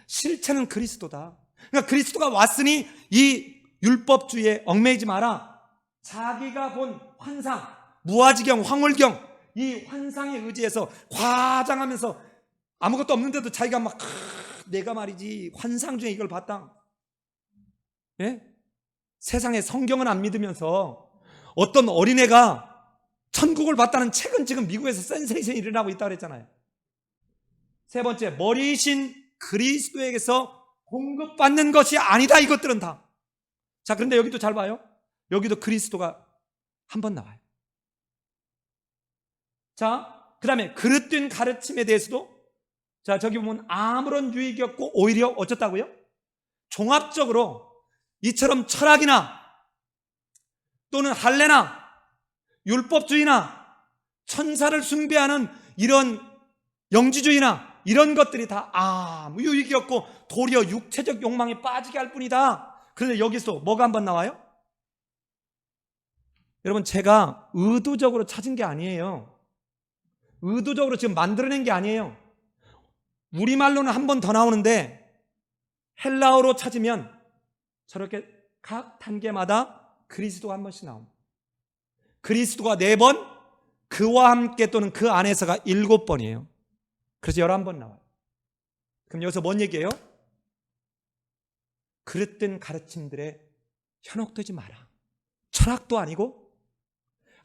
실체는 그리스도다. 그러니까 그리스도가 왔으니 이 율법주의에 얽매이지 마라. 자기가 본 환상, 무아지경, 황홀경, 이 환상에 의지해서 과장하면서 아무것도 없는데도 자기가 막 내가 말이지 환상 중에 이걸 봤다. 예? 세상에 성경은 안 믿으면서 어떤 어린애가 천국을 봤다는 책은 지금 미국에서 센세이션이 일어나고 있다고 그랬잖아요. 세 번째, 머리이신 그리스도에게서 공급받는 것이 아니다. 이것들은 다. 자, 그런데 여기도 잘 봐요. 여기도 그리스도가 한 번 나와요. 자, 그 다음에 그릇된 가르침에 대해서도, 자, 저기 보면 아무런 유익이 없고 오히려 어쩌다고요? 종합적으로 이처럼 철학이나 또는 할례나 율법주의나 천사를 숭배하는 이런 영지주의나 이런 것들이 다 아무 유익이 없고 도리어 육체적 욕망에 빠지게 할 뿐이다. 그런데 여기서 뭐가 한번 나와요? 여러분, 제가 의도적으로 찾은 게 아니에요. 의도적으로 지금 만들어낸 게 아니에요. 우리말로는 한 번 더 나오는데 헬라어로 찾으면 저렇게 각 단계마다 그리스도가 한 번씩 나옵니다. 그리스도가 4번, 그와 함께 또는 그 안에서가 7번이에요. 그래서 11번 나와요. 그럼 여기서 뭔 얘기예요? 그릇된 가르침들에 현혹되지 마라. 철학도 아니고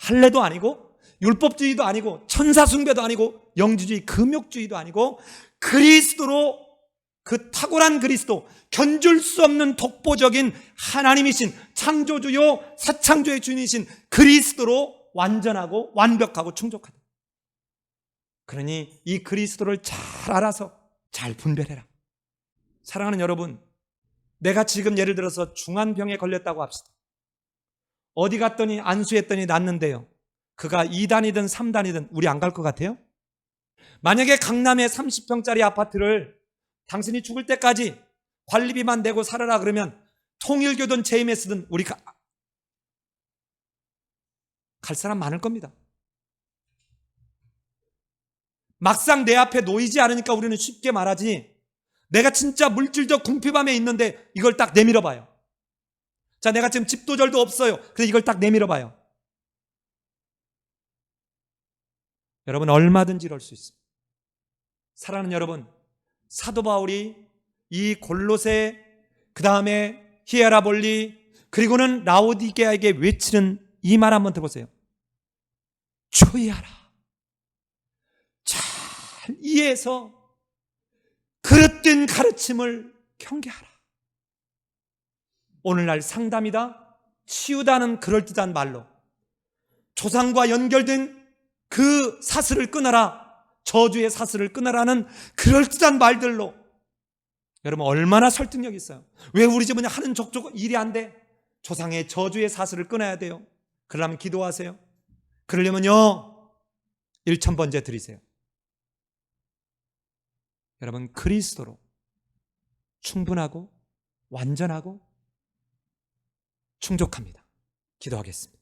할례도 아니고 율법주의도 아니고 천사숭배도 아니고 영지주의 금욕주의도 아니고 그리스도로, 그 탁월한 그리스도, 견줄 수 없는 독보적인 하나님이신 창조주요 사창조의 주인이신 그리스도로 완전하고 완벽하고 충족하다. 그러니 이 그리스도를 잘 알아서 잘 분별해라. 사랑하는 여러분, 내가 지금 예를 들어서 중환병에 걸렸다고 합시다. 어디 갔더니 안수했더니 낫는데요. 그가 2단이든 3단이든 우리 안 갈 것 같아요? 만약에 강남에 30평짜리 아파트를 당신이 죽을 때까지 관리비만 내고 살아라 그러면 통일교든 JMS든 우리 갈 사람 많을 겁니다. 막상 내 앞에 놓이지 않으니까 우리는 쉽게 말하지, 내가 진짜 물질적 궁핍함에 있는데 이걸 딱 내밀어 봐요. 자, 내가 지금 집도 절도 없어요. 그래서 이걸 딱 내밀어 봐요. 여러분, 얼마든지 이럴 수 있습니다. 사랑하는 여러분, 사도 바울이 이 골로새, 그 다음에 히에라볼리, 그리고는 라오디게아에게 외치는 이 말 한번 들어보세요. 주의하라. 잘 이해해서 그릇된 가르침을 경계하라. 오늘날 상담이다, 치유다는 그럴듯한 말로 조상과 연결된 그 사슬을 끊어라, 저주의 사슬을 끊어라는 그럴듯한 말들로 여러분 얼마나 설득력 있어요. 왜 우리 집은 하는 족족 일이 안 돼? 조상의 저주의 사슬을 끊어야 돼요. 그러려면 기도하세요. 그러려면요 1000번째 드리세요. 여러분, 그리스도로 충분하고 완전하고 충족합니다. 기도하겠습니다.